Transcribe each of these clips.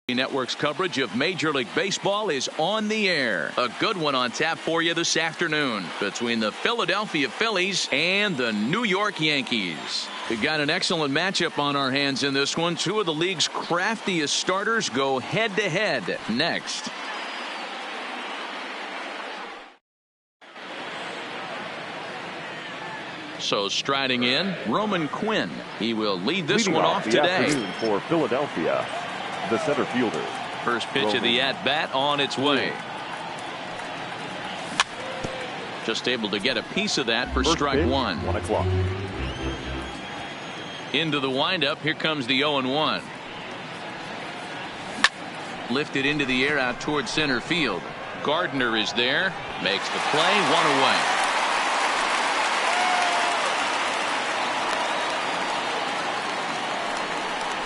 Network's coverage of Major League Baseball is on the air. A good one on tap for you this afternoon between the Philadelphia Phillies and the New York Yankees. We've got an excellent matchup on our hands in this one. Two of the league's craftiest starters go head-to-head next. So striding in, Roman Quinn. He will lead this one off today. For Philadelphia, the center fielder. First pitch of the at-bat on its way. Just able to get a piece of that for strike one. 1 o'clock. Into the windup. Here comes the 0-1. Lifted into the air out towards center field. Gardner is there. Makes the play. One away.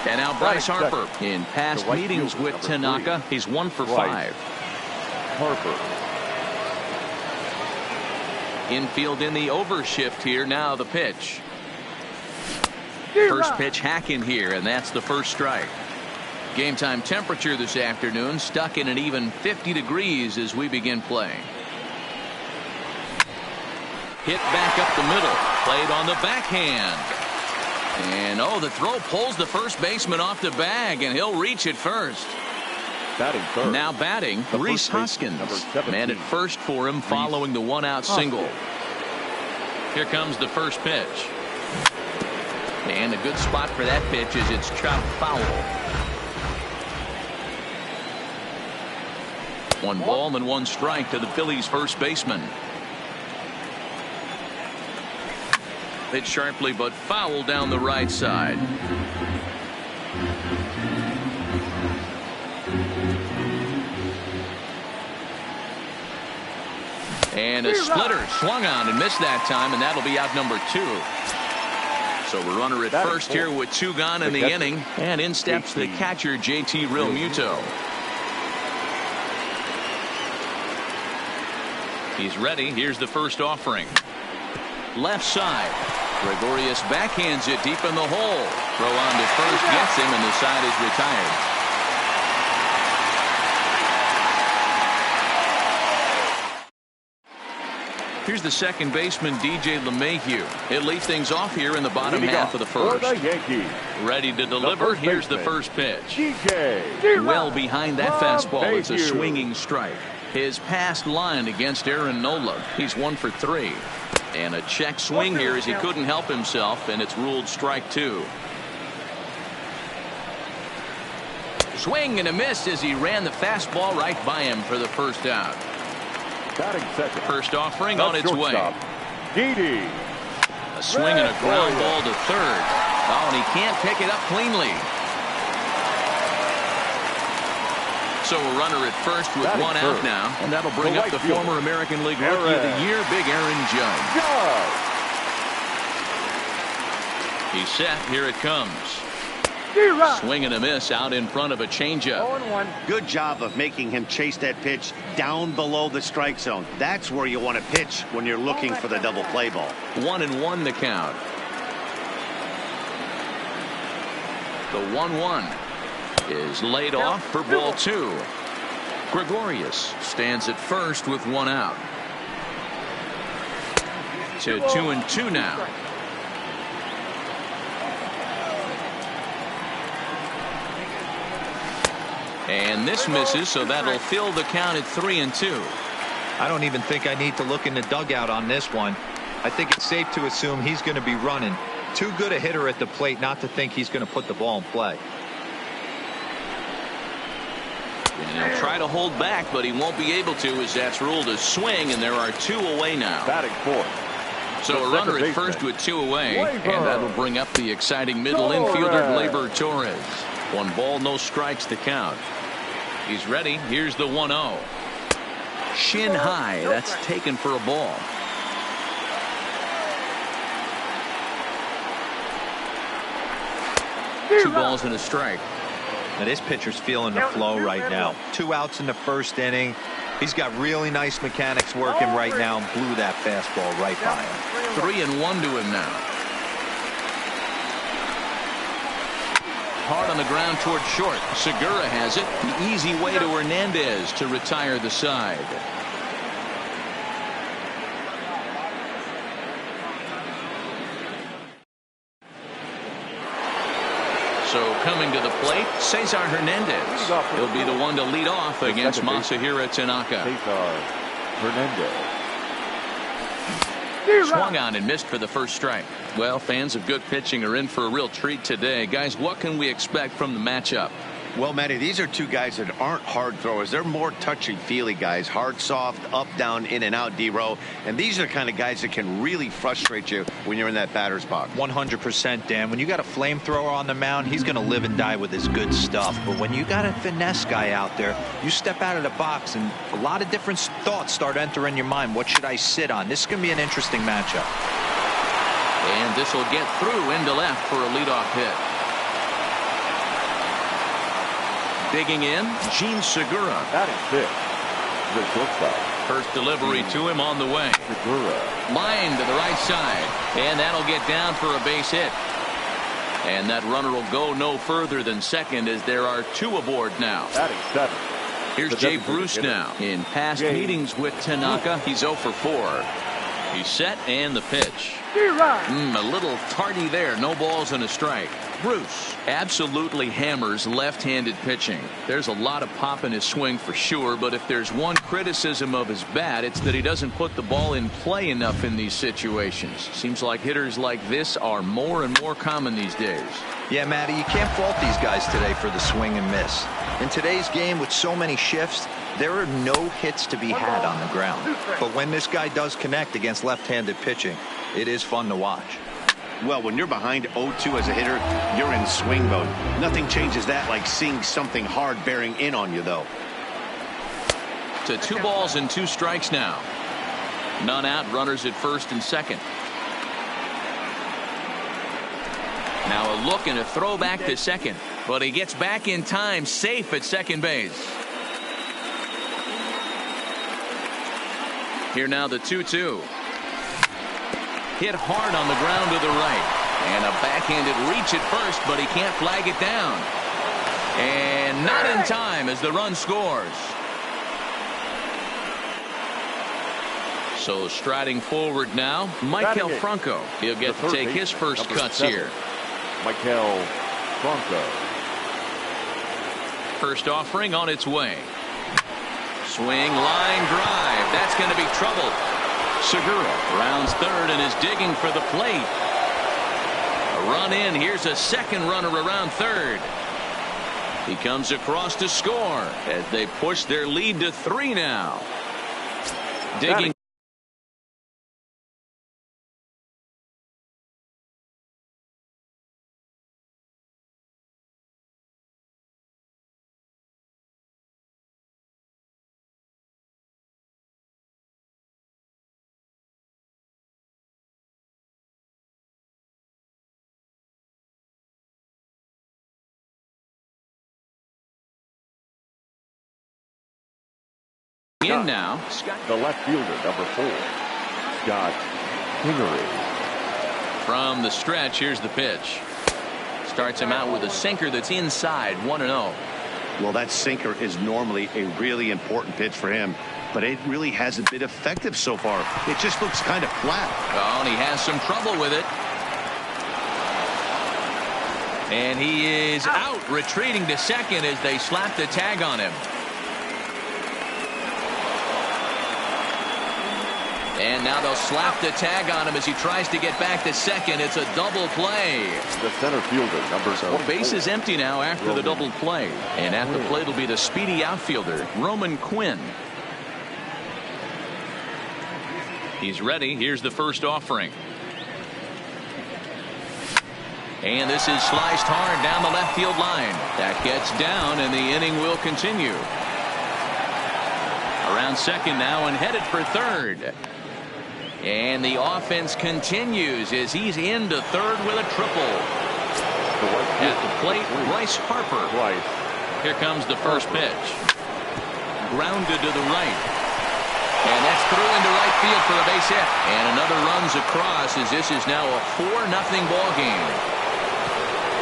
And now Bryce Harper. In past meetings with Tanaka, he's 1 for 5. Harper. Infield in the overshift here. Now the pitch. First pitch hack in here, and that's the first strike. Game time temperature this afternoon stuck in an even 50 degrees as we begin playing. Hit back up the middle. Played on the backhand. And the throw pulls the first baseman off the bag, and he'll reach it first. Batting third. Now batting, Rhys Hoskins. Man at first for him following the one-out single. Here comes the first pitch. And a good spot for that pitch as it's chopped foul. 1 ball and 1 strike to the Phillies' first baseman. Hit sharply but foul down the right side. And a splitter swung on and missed that time, and that'll be out number 2. So a runner at first here with 2 gone in the inning, and in steps the catcher JT Realmuto. He's ready. Here's the first offering. Left side. Gregorius backhands it deep in the hole. Throw on to first gets him, and the side is retired. Here's the second baseman, DJ LeMahieu. He'll lead things off here in the bottom half of the first. Ready to deliver. Here's the first pitch. Well behind that fastball. It's a swinging strike. His past line against Aaron Nola. He's 1 for 3. And a check swing here as he couldn't help himself, and it's ruled strike 2. Swing and a miss as he ran the fastball right by him for the first out. First offering on its way. A swing and a ground ball to third. And he can't pick it up cleanly. So a runner at first with 1 out now, and that'll bring up the former American League Rookie of the Year, Big Aaron Judge. He's set. Here it comes. Swing and a miss out in front of a changeup. Good job of making him chase that pitch down below the strike zone. That's where you want to pitch when you're looking for the double play ball. 1-1 the count. The 1-1 is laid off for ball 2. Gregorius stands at first with 1 out. To 2-2 now. And this misses, so that'll fill the count at 3-2. I don't even think I need to look in the dugout on this one. I think it's safe to assume he's going to be running. Too good a hitter at the plate not to think he's going to put the ball in play. And he'll try to hold back, but he won't be able to, as that's ruled a swing, and there are 2 away now. Batting 4. So a runner at first with 2 away, and that'll bring up the exciting middle infielder, Gleyber Torres. 1 ball, no strikes to count. He's ready. Here's the 1-0. Shin high. That's taken for a ball. Two balls and a strike. Now this pitcher's feeling the flow right now. 2 outs in the first inning. He's got really nice mechanics working right now and blew that fastball right by him. 3-1 to him now. hard on the ground toward short. Segura has it. The easy way to Hernandez to retire the side. So coming to the plate, Cesar Hernandez. He'll be the one to lead off against Masahiro Tanaka. Cesar Hernandez. Swung on and missed for the first strike. Well, fans of good pitching are in for a real treat today. Guys, what can we expect from the matchup? Well, Matty, these are two guys that aren't hard throwers. They're more touchy-feely guys. Hard, soft, up, down, in and out, D-row. And these are the kind of guys that can really frustrate you when you're in that batter's box. 100%, Dan. When you got a flamethrower on the mound, he's going to live and die with his good stuff. But when you got a finesse guy out there, you step out of the box and a lot of different thoughts start entering your mind. What should I sit on? This is going to be an interesting matchup. And this will get through into left for a leadoff hit. Digging in, Gene Segura. Batting fifth, the shortstop. First delivery to him on the way. Segura. Line to the right side. And that'll get down for a base hit. And that runner will go no further than second as there are two aboard now. Batting seventh. Here's Jay Bruce now. In past meetings with Tanaka, he's 0 for 4. He's set and the pitch. A little tardy there. No balls and a strike. Bruce absolutely hammers left-handed pitching. There's a lot of pop in his swing for sure, but if there's one criticism of his bat, it's that he doesn't put the ball in play enough in these situations. Seems like hitters like this are more and more common these days. Yeah, Matty, you can't fault these guys today for the swing and miss. In today's game with so many shifts, there are no hits to be had on the ground. But when this guy does connect against left-handed pitching, it is fun to watch. Well, when you're behind 0-2 as a hitter, you're in swing mode. Nothing changes that like seeing something hard bearing in on you, though. To 2 balls and 2 strikes now. None out, runners at first and second. Now a look and a throw back to second. But he gets back in time, safe at second base. Here now the 2-2. Hit hard on the ground to the right. And a backhanded reach at first, but he can't flag it down. And not in time as the run scores. So striding forward now, Michael Franco. He'll get to take his first cuts here. Michael Franco. First offering on its way. Swing, line drive. That's going to be trouble. Segura rounds third and is digging for the plate. A run in. Here's a second runner around third. He comes across to score as they push their lead to 3 now. Digging. In now, the left fielder, number 4, Scott Kingery. From the stretch, here's the pitch. Starts him out with a sinker that's inside, 1-0. Well, that sinker is normally a really important pitch for him, but it really hasn't been effective so far. It just looks kind of flat. Oh, and he has some trouble with it. And he is out, retreating to second as they slap the tag on him. And now they'll slap the tag on him as he tries to get back to second. It's a double play. The center fielder, number 24. Base is empty now after the double play. And at the plate will be the speedy outfielder, Roman Quinn. He's ready. Here's the first offering. And this is sliced hard down the left field line. That gets down, and the inning will continue. Around second now and headed for third. And the offense continues as he's into third with a triple. At the plate, Bryce Harper. Here comes the first pitch. Grounded to the right. And that's through into right field for a base hit. And another runs across as this is now a 4-0 ball game.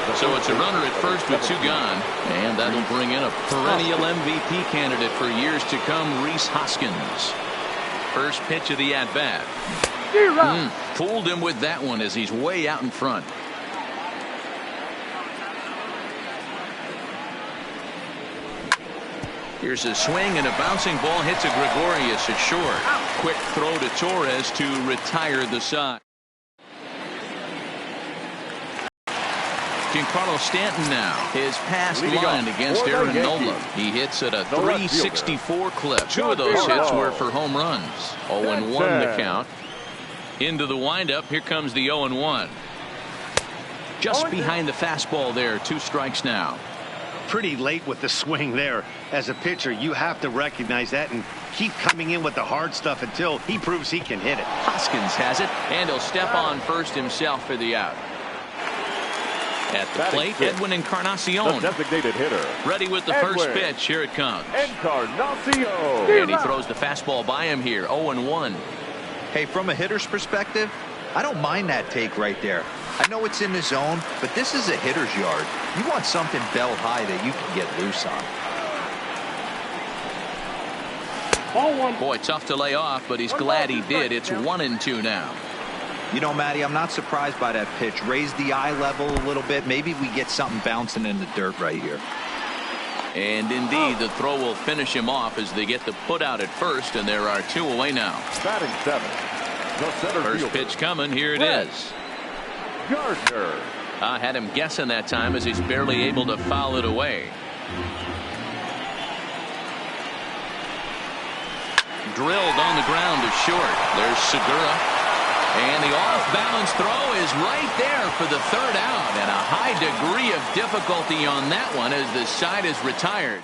The So it's a runner at first with 2 gone. And that'll bring in a perennial MVP candidate for years to come, Rhys Hoskins. First pitch of the at-bat. Fooled him with that one as he's way out in front. Here's a swing, and a bouncing ball hits a Gregorius at short. Quick throw to Torres to retire the side. Giancarlo Stanton now. His pass line against Aaron Nola. He hits at a 364 clip. 2 of those hits were for home runs. 0-1 the count. Into the windup. Here comes the 0-1. Just behind the fastball there. 2 strikes now. Pretty late with the swing there. As a pitcher, you have to recognize that and keep coming in with the hard stuff until he proves he can hit it. Hoskins has it, and he'll step on first himself for the out. At the plate, Edwin Encarnacion. The designated hitter. Ready with the first pitch. Here it comes. Encarnacion. And he throws the fastball by him here. 0-1. Hey, from a hitter's perspective, I don't mind that take right there. I know it's in the zone, but this is a hitter's yard. You want something bell high that you can get loose on. Boy, tough to lay off, but he's glad he did. It's 1-2 now. You know, Matty, I'm not surprised by that pitch. Raise the eye level a little bit. Maybe we get something bouncing in the dirt right here. And indeed, the throw will finish him off as they get the put out at first, and there are 2 away now. Batting 7. The center First fielder. pitch coming. Here it is. Gardner. I had him guessing that time as he's barely able to foul it away. Drilled on the ground to short. There's Segura. And the off-balance throw is right there for the 3rd out. And a high degree of difficulty on that one as the side is retired.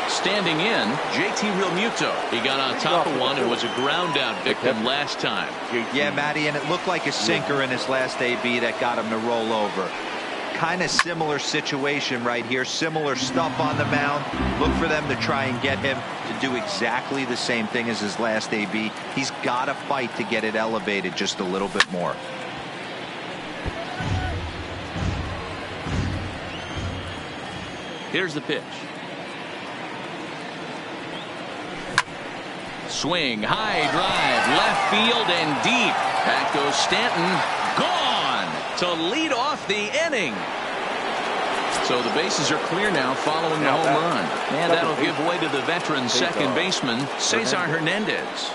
Standing in, JT Realmuto. He got on top of one and was a ground-out victim last time. Yeah, Matty, and it looked like a sinker in his last AB that got him to roll over. Kind of similar situation right here. Similar stuff on the mound. Look for them to try and get him to do exactly the same thing as his last AB. He's got to fight to get it elevated just a little bit more. Here's the pitch. Swing, high drive, left field and deep. Back goes Stanton. Gone to lead off the inning. So the bases are clear now following the home run. And that'll give way to the veteran second baseman, Cesar Hernandez.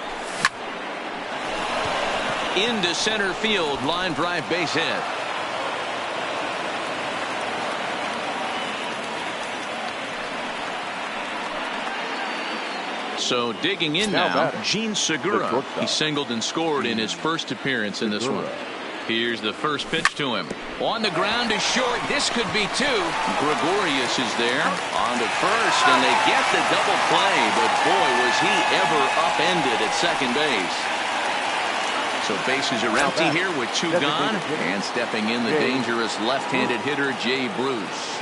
Into center field, line drive base hit. So digging in now, Gene Segura. He singled and scored in his first appearance in this one. Here's the first pitch to him. On the ground is short. This could be 2. Gregorius is there. On to first, and they get the double play. But boy, was he ever upended at second base. So bases are empty here with 2 gone. And stepping in the dangerous left-handed hitter, Jay Bruce.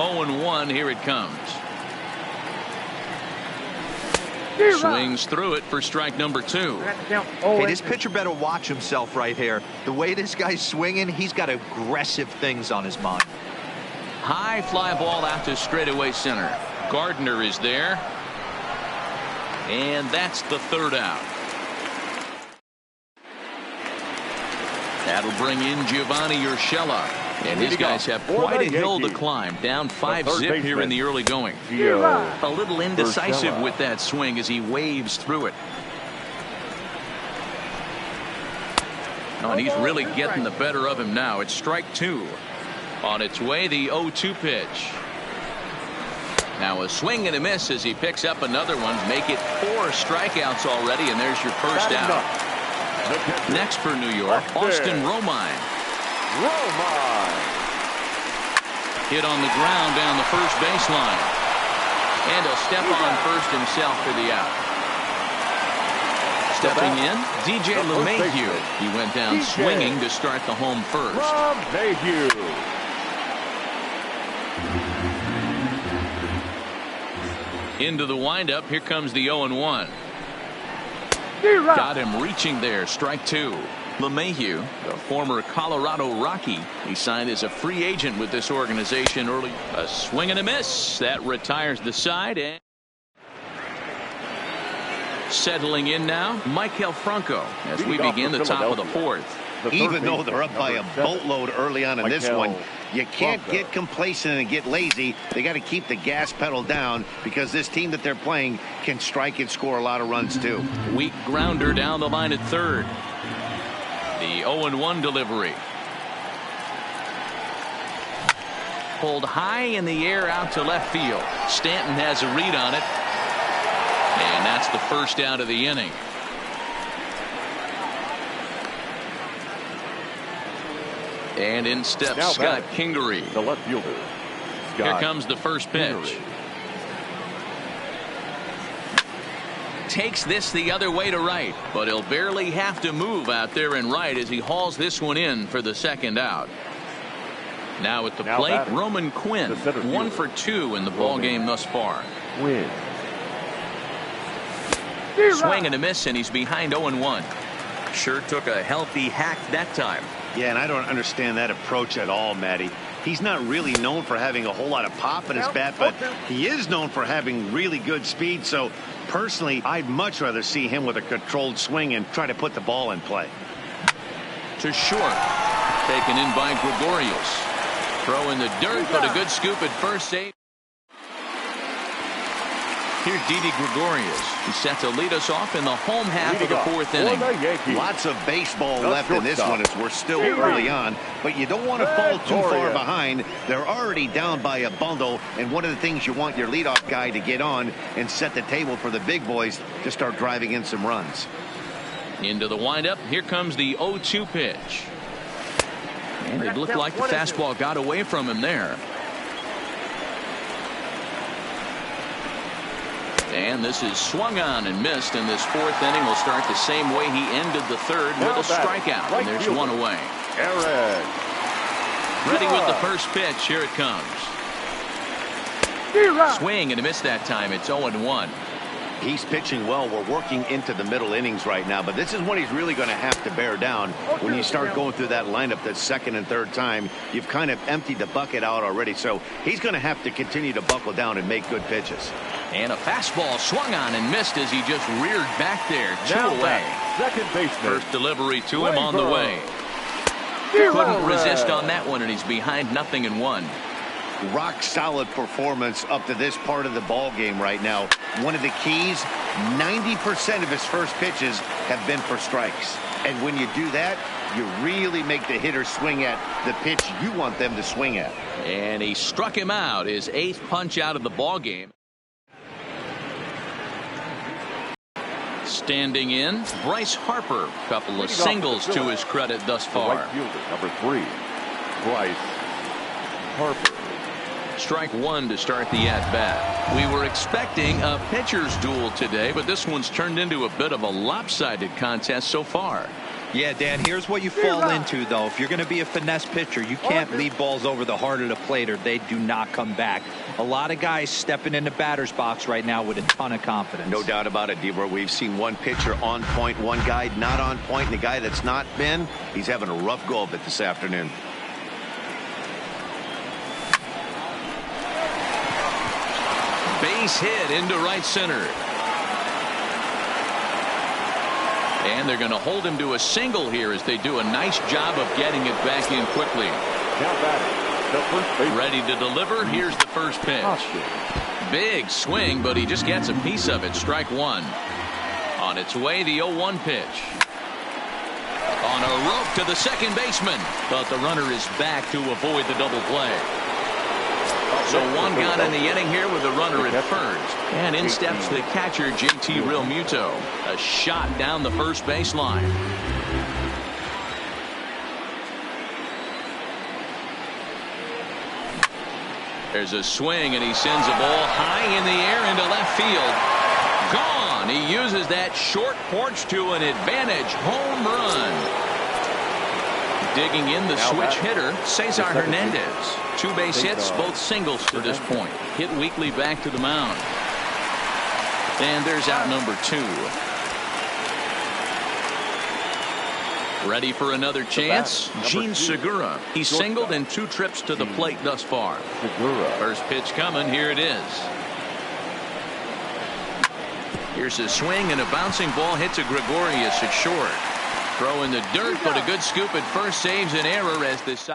Oh, and 1. Here it comes. Swings through it for strike number 2. Hey, this pitcher better watch himself right here. The way this guy's swinging, he's got aggressive things on his mind. High fly ball out to straightaway center. Gardner is there. And that's the 3rd out. That'll bring in Giovanni Urshela. And these guys have quite a hill to climb. Down 5-zip here in the early going. A little indecisive with that swing as he waves through it. Oh, and he's really getting the better of him now. It's strike 2. On its way, the 0-2 pitch. Now a swing and a miss as he picks up another one. Make it 4 strikeouts already, and there's your first out. Next for New York, Austin Romine. Hit on the ground down the first baseline. And he'll step on first himself for the out. Stepping in, DJ LeMahieu. He went down swinging to start the home first. Into the windup. Here comes the 0-1. Got him reaching there. Strike two. LeMahieu, the former Colorado Rocky, he signed as a free agent with this organization early. A swing and a miss. That retires the side. And settling in now, Michael Franco as we begin the top of the fourth. Even though they're up by a boatload early on in this one, you can't get complacent and get lazy. They got to keep the gas pedal down because this team that they're playing can strike and score a lot of runs too. Weak grounder down the line at third. The 0-1 delivery. Pulled high in the air out to left field. Stanton has a read on it. And that's the first out of the inning. And in steps Now Scott batting, Kingery. the left fielder. Here comes the first pitch. Kingery. Takes this the other way to right, but he'll barely have to move out there in right as he hauls this one in for the second out. Now at the plate, batting, Roman Quinn, 1 for 2 in the ball game thus far. Quinn. Swing and a miss, and he's behind 0-1. Sure took a healthy hack that time. Yeah, and I don't understand that approach at all, Matty. He's not really known for having a whole lot of pop in his bat, but he is known for having really good speed. So personally, I'd much rather see him with a controlled swing and try to put the ball in play. To short. Taken in by Gregorius. Throw in the dirt, but a good scoop at first save. Here's Didi Gregorius. He's set to lead us off in the home half of the fourth inning. Lots of baseball left in this one as we're still early on, but you don't want to fall too far behind. They're already down by a bundle, and one of the things you want your leadoff guy to get on and set the table for the big boys to start driving in some runs. Into the windup. Here comes the 0-2 pitch. And it looked like the fastball got away from him there. And this is swung on and missed, and this fourth inning will start the same way he ended the third with a strikeout. And there's one away. Ready with the first pitch. Here it comes. Swing and a miss that time. It's 0-1. He's pitching well. We're working into the middle innings right now, but this is when he's really going to have to bear down. When you start going through that lineup that second and third time, you've kind of emptied the bucket out already. So he's going to have to continue to buckle down and make good pitches. And a fastball swung on and missed as he just reared back there. 2 away. Second baseman. First delivery to him on the way. Couldn't resist on that one, and he's behind 0-1. Rock solid performance up to this part of the ball game right now. One of the keys, 90% of his first pitches have been for strikes. And when you do that, you really make the hitter swing at the pitch you want them to swing at. And he struck him out, his 8th punch out of the ball game. Standing in, Bryce Harper. Couple of singles to his credit thus far. Right fielder, number 3, Bryce Harper. Strike one to start the at-bat. We were expecting a pitcher's duel today, but this one's turned into a bit of a lopsided contest so far. Yeah, Dan, here's what you fall into, though. If you're going to be a finesse pitcher, you can't leave balls over the heart of the plate or they do not come back. A lot of guys stepping in the batter's box right now with a ton of confidence. No doubt about it, Debra. We've seen one pitcher on point, one guy not on point, and the guy that's not been, he's having a rough go of it this afternoon. Base hit into right center. And they're going to hold him to a single here as they do a nice job of getting it back in quickly. Now batting, the first baseman. Ready to deliver. Here's the first pitch. Big swing, but he just gets a piece of it. Strike one. On its way, the 0-1 pitch. On a rope to the second baseman, but the runner is back to avoid the double play. So one gone in the inning here with the runner at first. And in steps the catcher, JT Realmuto. A shot down the first baseline. There's a swing, and he sends a ball high in the air into left field. Gone. He uses that short porch to an advantage home run. Digging in the switch hitter, Cesar Hernandez. 2 base hits, both singles to this point. Hit weekly back to the mound. And there's out number 2. Ready for another chance? Gene Segura. He's singled in 2 trips to the plate thus far. First pitch coming. Here it is. Here's a swing, and a bouncing ball hits a Gregorius at short. Throw in the dirt, but a good scoop at first saves an error as this.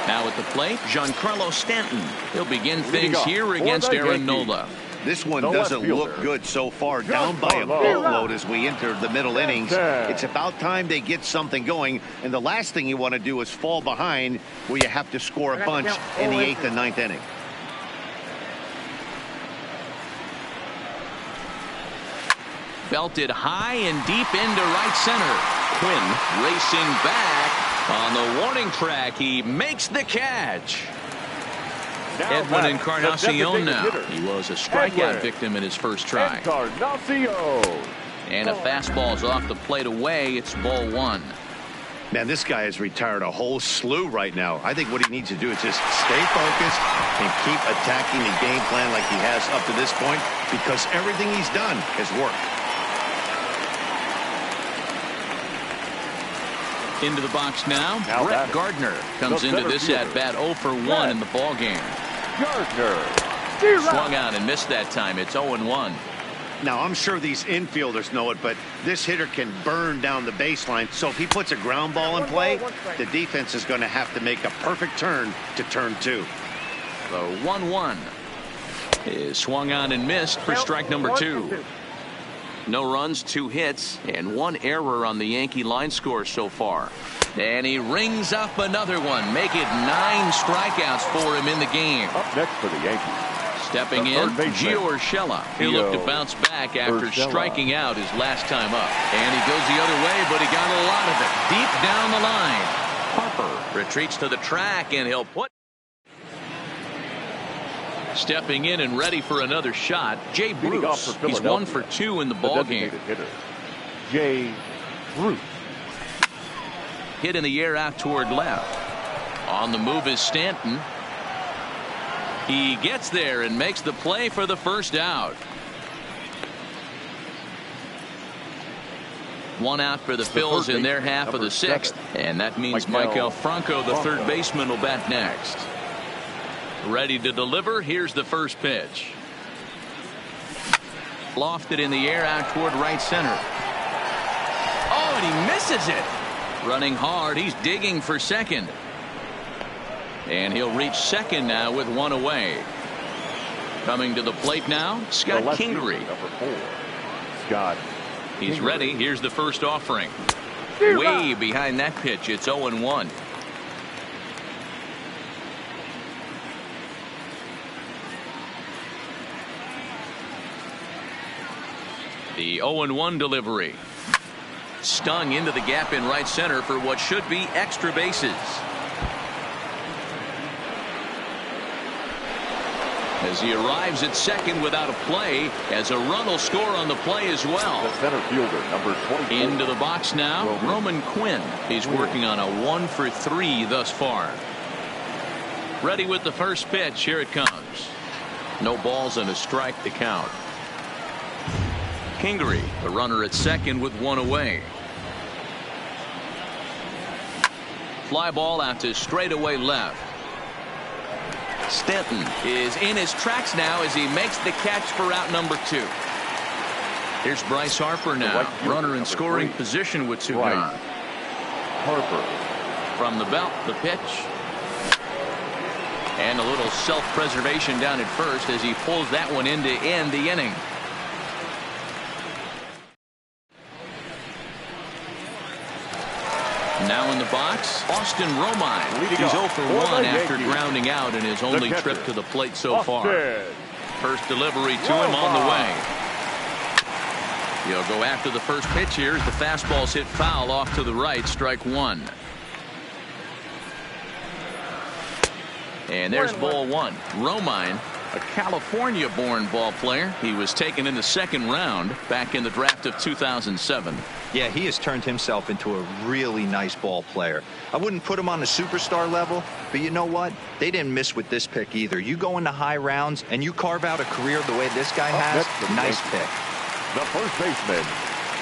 Now at the plate, Giancarlo Stanton. He'll begin things here against Aaron Nola. This one doesn't look good so far. Down by a boatload as we enter the middle innings. It's about time they get something going. And the last thing you want to do is fall behind where you have to score a bunch in the 8th and 9th inning. Belted high and deep into right center. Quinn racing back on the warning track. He makes the catch. Edwin Encarnacion now. He was a strikeout victim in his first try. And a fastball's off the plate away. It's ball 1. Man, this guy has retired a whole slew right now. I think what he needs to do is just stay focused and keep attacking the game plan like he has up to this point, because everything he's done has worked. Into the box now. Brett Gardner comes into this at-bat 0 for 1 in the ballgame. Swung out and missed that time. It's 0-1. Now, I'm sure these infielders know it, but this hitter can burn down the baseline. So if he puts a ground ball in play, the defense is going to have to make a perfect turn to turn 2. The 1-1 is swung on and missed for strike number 2. No runs, 2 hits, and 1 error on the Yankee line score so far. And he rings up another one. Make it 9 strikeouts for him in the game. Up next for the Yankees. Stepping in, Gio Urshela. He looked to bounce back after striking out his last time up. And he goes the other way, but he got a lot of it. Deep down the line. Harper retreats to the track, and he'll put. Stepping in and ready for another shot, Jay Bruce. He's 1 for 2 in the ballgame. Jay Bruce. Hit in the air out toward left. On the move is Stanton. He gets there and makes the play for the first out. 1 out for the Phils in their half of the 6th. And that means Michael Franco, the third baseman, will bat next. Ready to deliver. Here's the first pitch. Lofted in the air out toward right center. Oh, and he misses it. Running hard. He's digging for second. And he'll reach second now with 1 away. Coming to the plate now, Scott Kingery. Number 4. Scott. He's ready. Here's the first offering. Way behind that pitch. It's 0-1. The 0-1 delivery. Stung into the gap in right center for what should be extra bases. As he arrives at second without a play, as a run will score on the play as well. The center fielder, number 24. Into the box now, Roman Quinn. He's working on a 1 for 3 thus far. Ready with the first pitch. Here it comes. No balls and a strike to count. Kingery, the runner at second with 1 away. Fly ball out to straightaway left. Stanton is in his tracks now as he makes the catch for out number 2. Here's Bryce Harper now, runner in scoring position with 2 gone. Harper. From the belt, the pitch. And a little self-preservation down at first as he pulls that one in to end the inning. Now in the box, Austin Romine. He's 0 for 1 after grounding out in his only trip to the plate so far. First delivery to him on the way. He'll go after the first pitch here as the fastball's hit foul off to the right, strike 1. And there's ball 1. Romine A California-born ball player. He was taken in the second round back in the draft of 2007. Yeah, he has turned himself into a really nice ball player. I wouldn't put him on the superstar level, but you know what? They didn't miss with this pick either. You go into high rounds and you carve out a career the way this guy has, nice pick. The first baseman.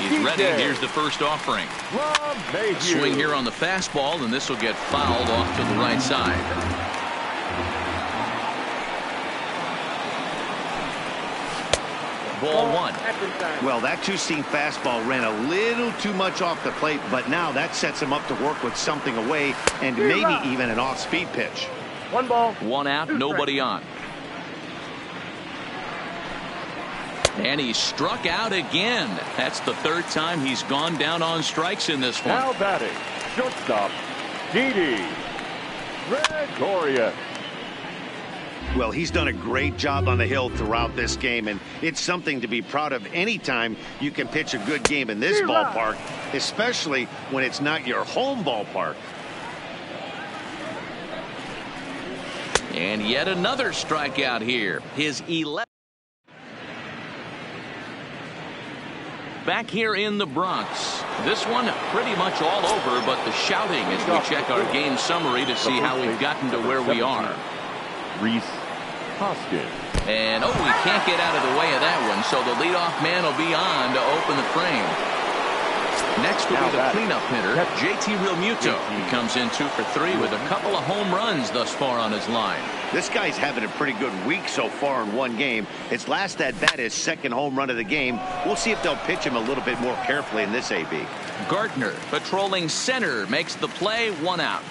He's ready. Here's the first offering. A swing here on the fastball, and this will get fouled off to the right side. Ball one. Well, that two-seam fastball ran a little too much off the plate, but now that sets him up to work with something away and maybe even an off-speed pitch. One ball. One out, nobody on. And he struck out again. That's the third time he's gone down on strikes in this one. Now batting, shortstop, Didi Gregorius. Well, he's done a great job on the hill throughout this game, and it's something to be proud of anytime you can pitch a good game in this ballpark, especially when it's not your home ballpark. And yet another strikeout here. His 11th. Back here in the Bronx. This one pretty much all over, but the shouting as we check our game summary to see how we've gotten to where we are. Reese Hoskins. And, oh, we can't get out of the way of that one, so the leadoff man will be on to open the frame. Next will be the cleanup hitter, JT Realmuto. He comes in 2 for 3 with a couple of home runs thus far on his line. This guy's having a pretty good week so far in one game. His last at-bat, his second home run of the game. We'll see if they'll pitch him a little bit more carefully in this AB. Gardner, patrolling center, makes the play, 1 out.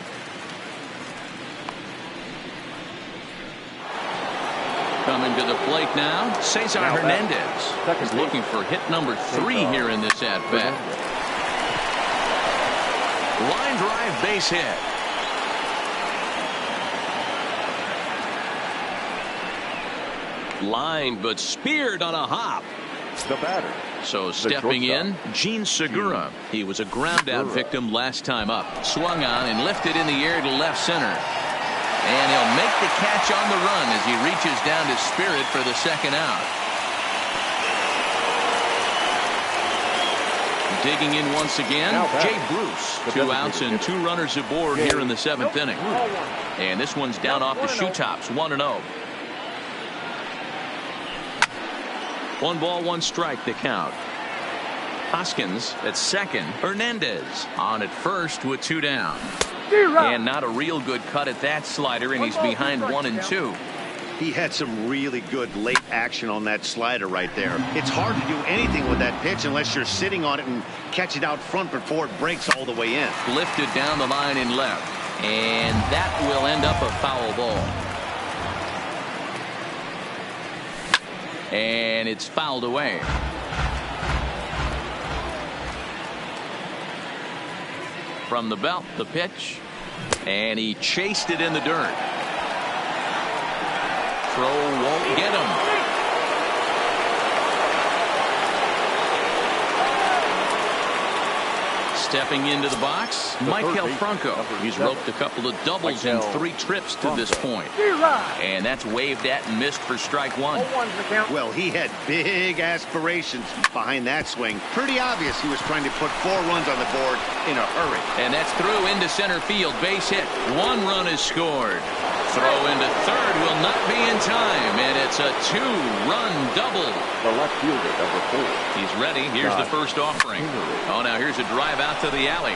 Coming to the plate now, Cesar Hernandez. He's looking for hit number 3 here in this at-bat. Line drive, base hit. Line, but speared on a hop. The batter. So stepping in, Gene Segura. He was a ground-out victim last time up. Swung on and lifted in the air to left center. And he'll make the catch on the run as he reaches down to Spirit for the second out. Digging in once again, Jay Bruce. 2 outs and 2 runners aboard here in the 7th inning. And this one's down off the shoe tops, 1-0. 1 ball, 1 strike, the count. Hoskins at second. Hernandez on at first with 2 down. And not a real good cut at that slider, and he's behind 1-2. He had some really good late action on that slider right there. It's hard to do anything with that pitch unless you're sitting on it and catch it out front before it breaks all the way in. Lifted down the line in left, and that will end up a foul ball. And it's fouled away. From the belt, the pitch, and he chased it in the dirt. Throw won't get him. Stepping into the box, Michael Franco. He's roped a couple of doubles in 3 trips to this point. And that's waved at and missed for strike 1. Well, he had big aspirations behind that swing. Pretty obvious he was trying to put 4 runs on the board in a hurry. And that's through into center field. Base hit. 1 run is scored. Throw into third will not be in time, and it's a 2-run double. The left fielder, number 4. He's ready. Here's the first offering. Oh, now here's a drive out to the alley.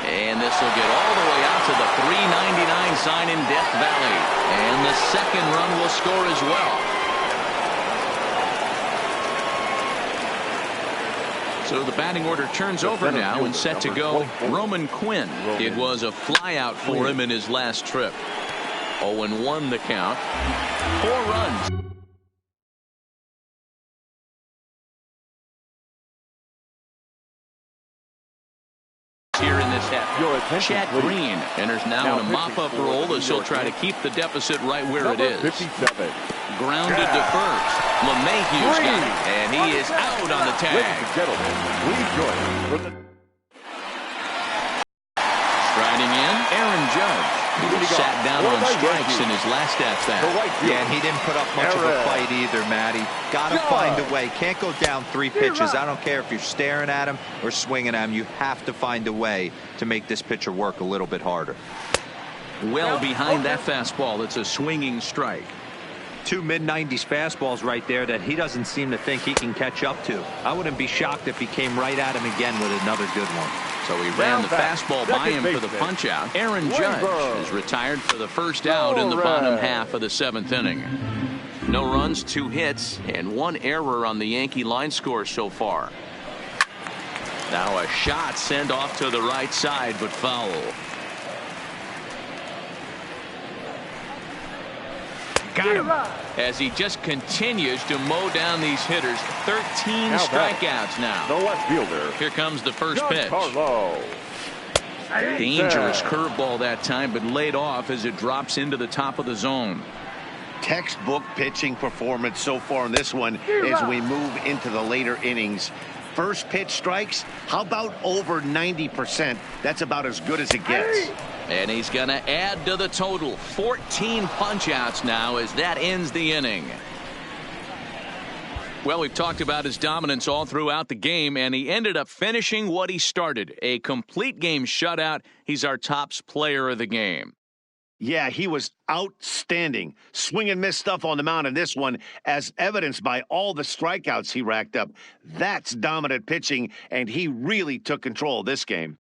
And this will get all the way out to the 399 sign in Death Valley. And the second run will score as well. So the batting order turns over now and set to go Roman Quinn. It was a flyout for him in his last trip. 0-1 the count. 4 runs. Here in this half, Chad Green enters now in a mop-up role as he'll try to keep the deficit right where it is. 57. Grounded to first. LeMahieu's got it, and he is out on the tag. Ladies and gentlemen, please join us for the... Striding in, Aaron Judge. He sat down on strikes in his last at-bat. Yeah, and he didn't put up much of a fight either, Matty. Got to find a way. Can't go down 3 pitches. I don't care if you're staring at him or swinging at him. You have to find a way to make this pitcher work a little bit harder. Well behind that fastball. It's a swinging strike. 2 mid-90s fastballs right there that he doesn't seem to think he can catch up to. I wouldn't be shocked if he came right at him again with another good one. So he ran the fastball by him for the punch-out. Aaron Judge is retired for the first out in the bottom half of the 7th inning. No runs, 2 hits, and 1 error on the Yankee line score so far. Now a shot sent off to the right side, but foul. Got him. As he just continues to mow down these hitters. 13 strikeouts now. The left fielder. Here comes the first pitch. Carlo. Dangerous curveball that time, but laid off as it drops into the top of the zone. Textbook pitching performance so far in this one as we move into the later innings. First pitch strikes, how about over 90%? That's about as good as it gets. And he's going to add to the total. 14 punch-outs now as that ends the inning. Well, we've talked about his dominance all throughout the game, and he ended up finishing what he started. A complete game shutout. He's our top player of the game. Yeah, he was outstanding. Swing and miss stuff on the mound in this one, as evidenced by all the strikeouts he racked up. That's dominant pitching, and he really took control of this game.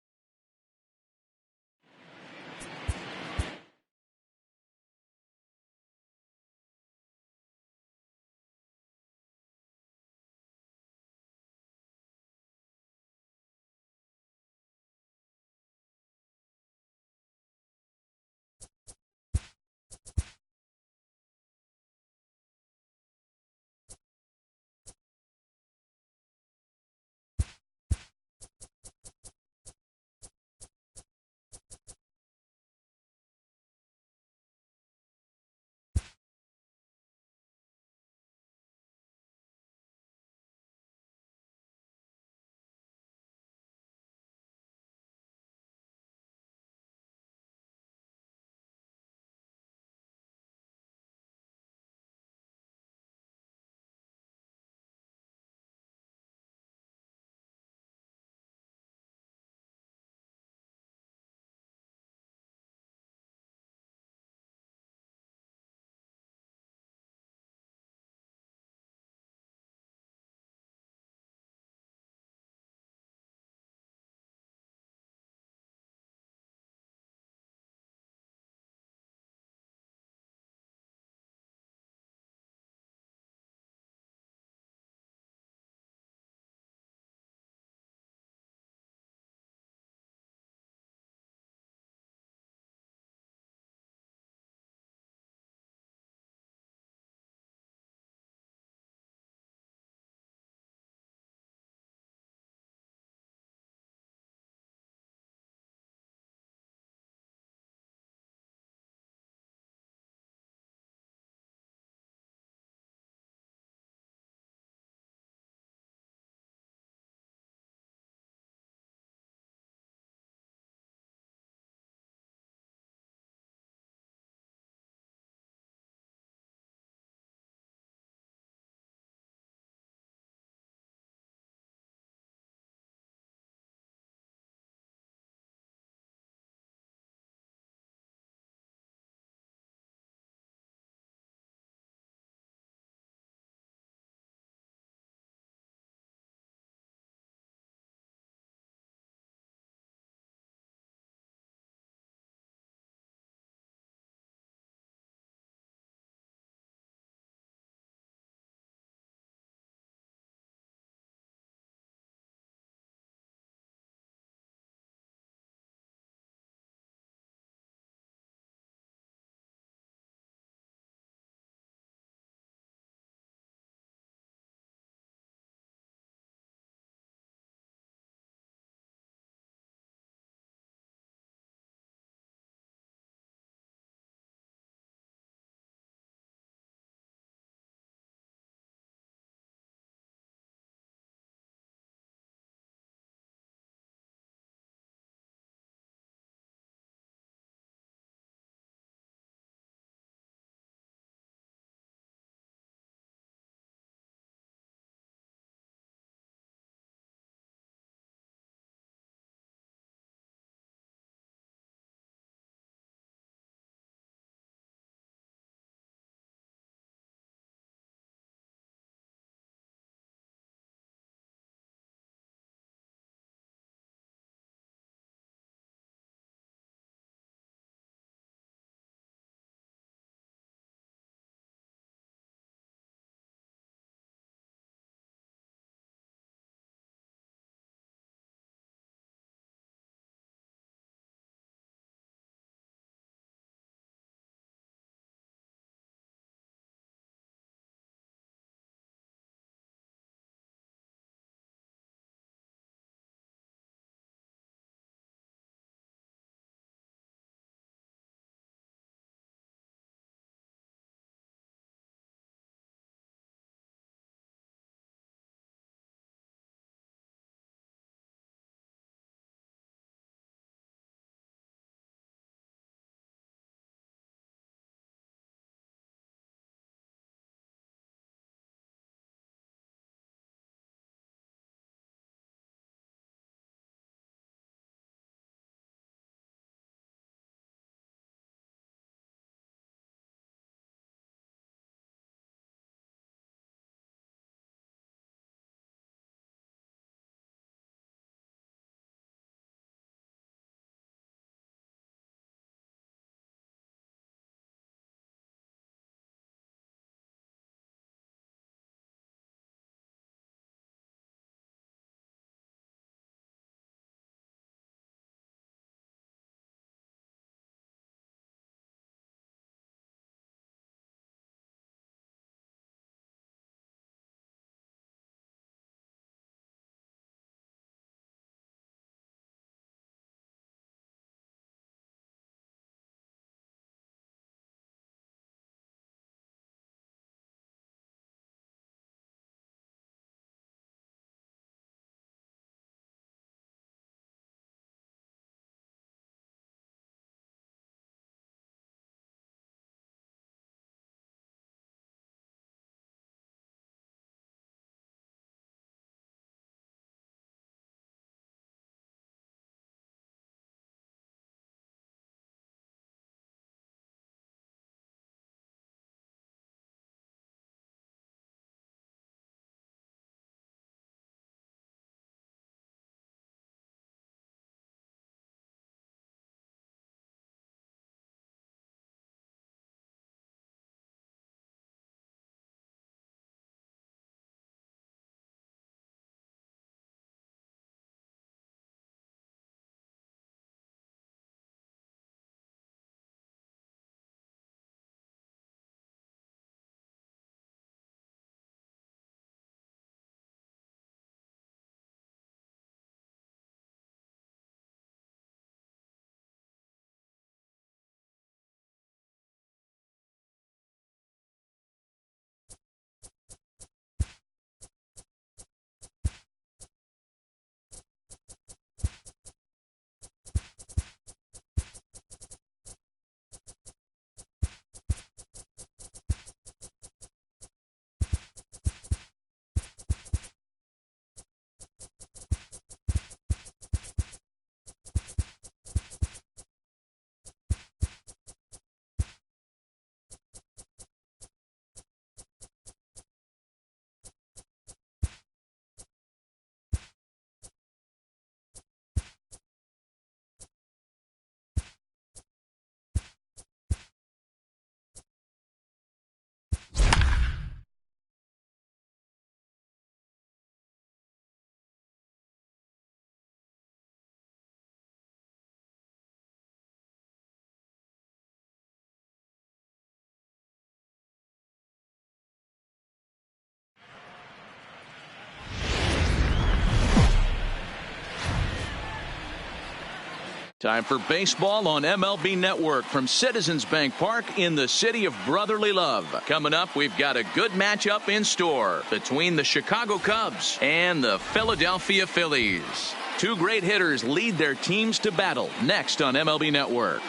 Time for baseball on MLB Network from Citizens Bank Park in the city of brotherly love. Coming up, we've got a good matchup in store between the Chicago Cubs and the Philadelphia Phillies. Two great hitters lead their teams to battle next on MLB Network.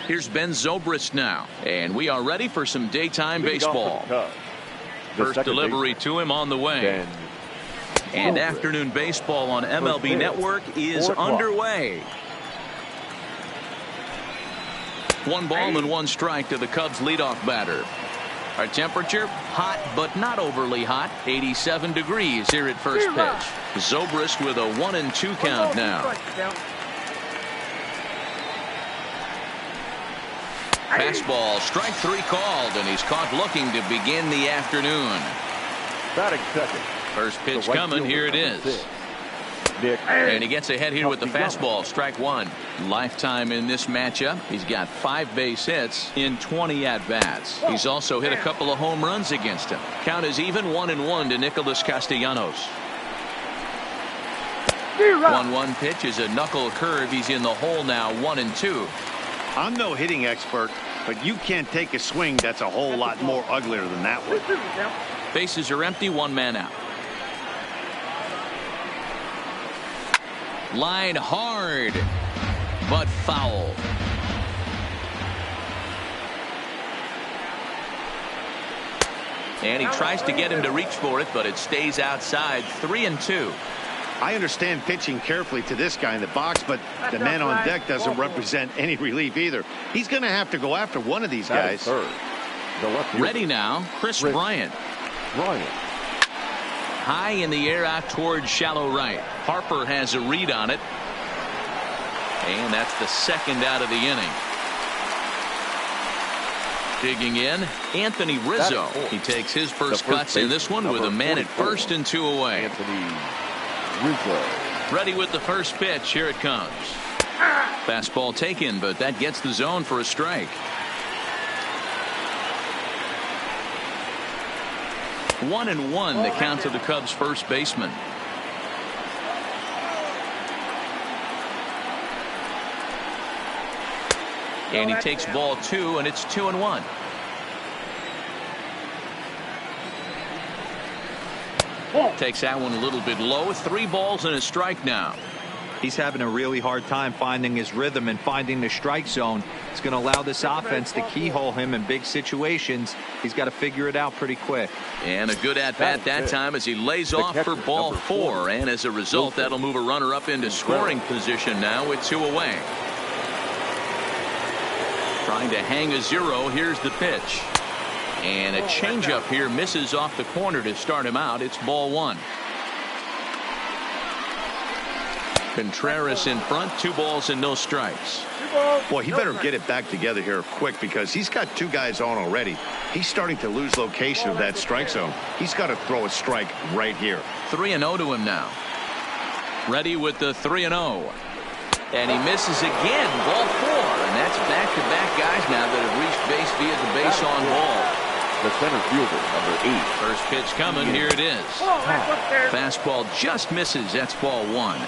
Here's Ben Zobrist now, and we are ready for some daytime baseball. First delivery to him on the way. And afternoon baseball on MLB Network is underway. 1 ball and 1 strike to the Cubs leadoff batter. Our temperature, hot but not overly hot, 87 degrees here at first pitch. Zobrist with a 1-2 count now. Fastball, strike 3 called, and he's caught looking to begin the afternoon. Batting second. First pitch coming, here it is. And he gets ahead here with the fastball, strike 1. Lifetime in this matchup. He's got 5 base hits in 20 at-bats. He's also hit a couple of home runs against him. Count is even 1-1 to Nicholas Castellanos. 1-1 pitch is a knuckle curve. He's in the hole now, 1-2. I'm no hitting expert, but you can't take a swing that's a whole lot more uglier than that one. Bases are empty, 1 man out. Line hard, but foul. And he tries to get him to reach for it, but it stays outside, 3-2. I understand pitching carefully to this guy in the box, but the man on deck doesn't represent any relief either. He's going to have to go after one of these guys. Ready now, Chris Bryant. High in the air out towards shallow right. Harper has a read on it. And that's the second out of the inning. Digging in, Anthony Rizzo. He takes his first cuts in this one with a man at first and 2 away. Ready with the first pitch. Here it comes. Fastball taken, but that gets the zone for a strike. 1-1 the count to the Cubs first baseman. And he takes ball 2, and it's 2-1. Takes that one a little bit low. 3 balls and a strike now. He's having a really hard time finding his rhythm and finding the strike zone. It's going to allow this offense to keyhole him in big situations. He's got to figure it out pretty quick. And a good at-bat that time as he lays off for ball 4. And as a result, that'll move a runner up into scoring position now with 2 away. Trying to hang a 0. Here's the pitch. And a changeup here misses off the corner to start him out. It's ball 1. Contreras in front, 2 balls and no strikes. Boy, he better get it back together here quick because he's got 2 guys on already. He's starting to lose location of that strike zone. He's got to throw a strike right here. 3-0 to him now. Ready with the 3-0. And he misses again, ball 4. And that's back-to-back guys now that have reached base via the base on ball. The center fielder, number 8. First pitch coming, here it is. Fastball just misses, that's ball 1.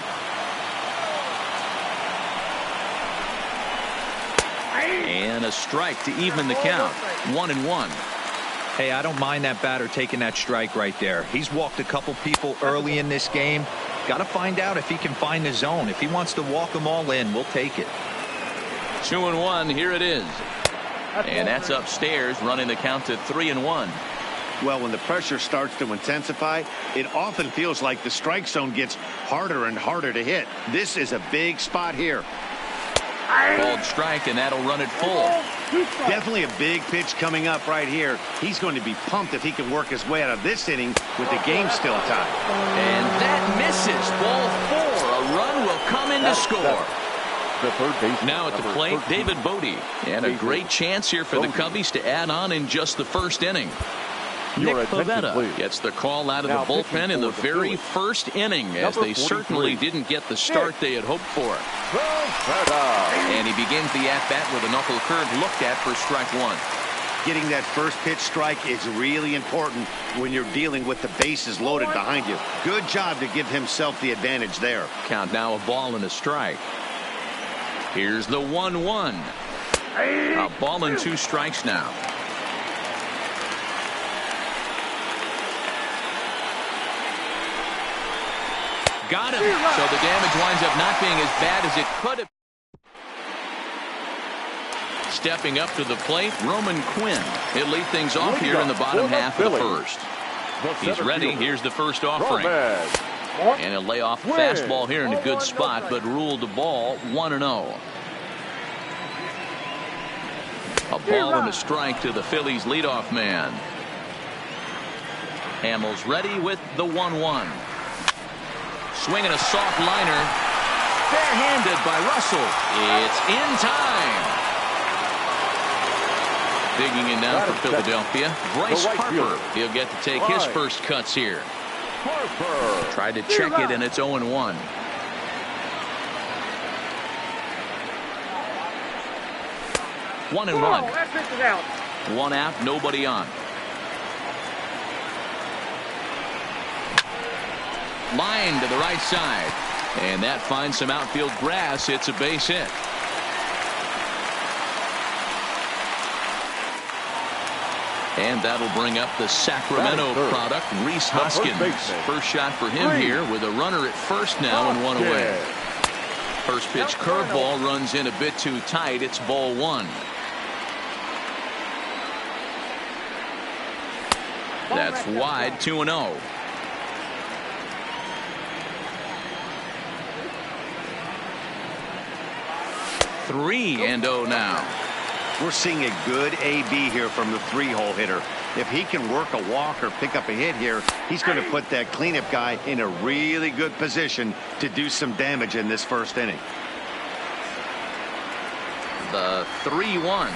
And a strike to even the count. 1-1. Hey, I don't mind that batter taking that strike right there. He's walked a couple people early in this game. Got to find out if he can find the zone. If he wants to walk them all in, we'll take it. 2-1, here it is. And that's upstairs, running the count to 3-1. Well, when the pressure starts to intensify, it often feels like the strike zone gets harder and harder to hit. This is a big spot here. Called strike, and that'll run it full. Definitely a big pitch coming up right here. He's going to be pumped if he can work his way out of this inning with the game still tied. And that misses. Ball 4. A run will come in to score. Now at the plate, David Bodie. And a great chance here for the Cubbies to add on in just the first inning. Nick Pivetta gets the call out of the bullpen in the very first inning, as they certainly didn't get the start they had hoped for. And he begins the at-bat with a knuckle curve looked at for strike 1. Getting that first pitch strike is really important when you're dealing with the bases loaded behind you. Good job to give himself the advantage there. Count now, a ball and a strike. Here's the 1-1. A ball and 2 strikes now. Got him. So the damage winds up not being as bad as it could have. Stepping up to the plate, Roman Quinn. He'll lead things off here in the bottom half of the first. He's ready. Here's the first offering. And he'll lay off a fastball here in a good spot, but ruled the ball 1-0. A ball and a strike to the Phillies leadoff man. Hamels ready with the 1-1. Swinging a soft liner. Barehanded by Russell. It's in time. Digging in now for Philadelphia, Bryce Harper. He'll get to take his first cuts here. Tried to check it, and it's 0-1. One and one. One out, nobody on. Line to the right side. And that finds some outfield grass. It's a base hit. And that'll bring up the Sacramento product, Rhys Hoskins. First shot for him here with a runner at first now and one away. First pitch curveball runs in a bit too tight. It's ball 1. That's wide, 2-0. Three and 0 now. We're seeing a good AB here from the 3-hole hitter. If he can work a walk or pick up a hit here, he's going to put that cleanup guy in a really good position to do some damage in this first inning. The 3-1.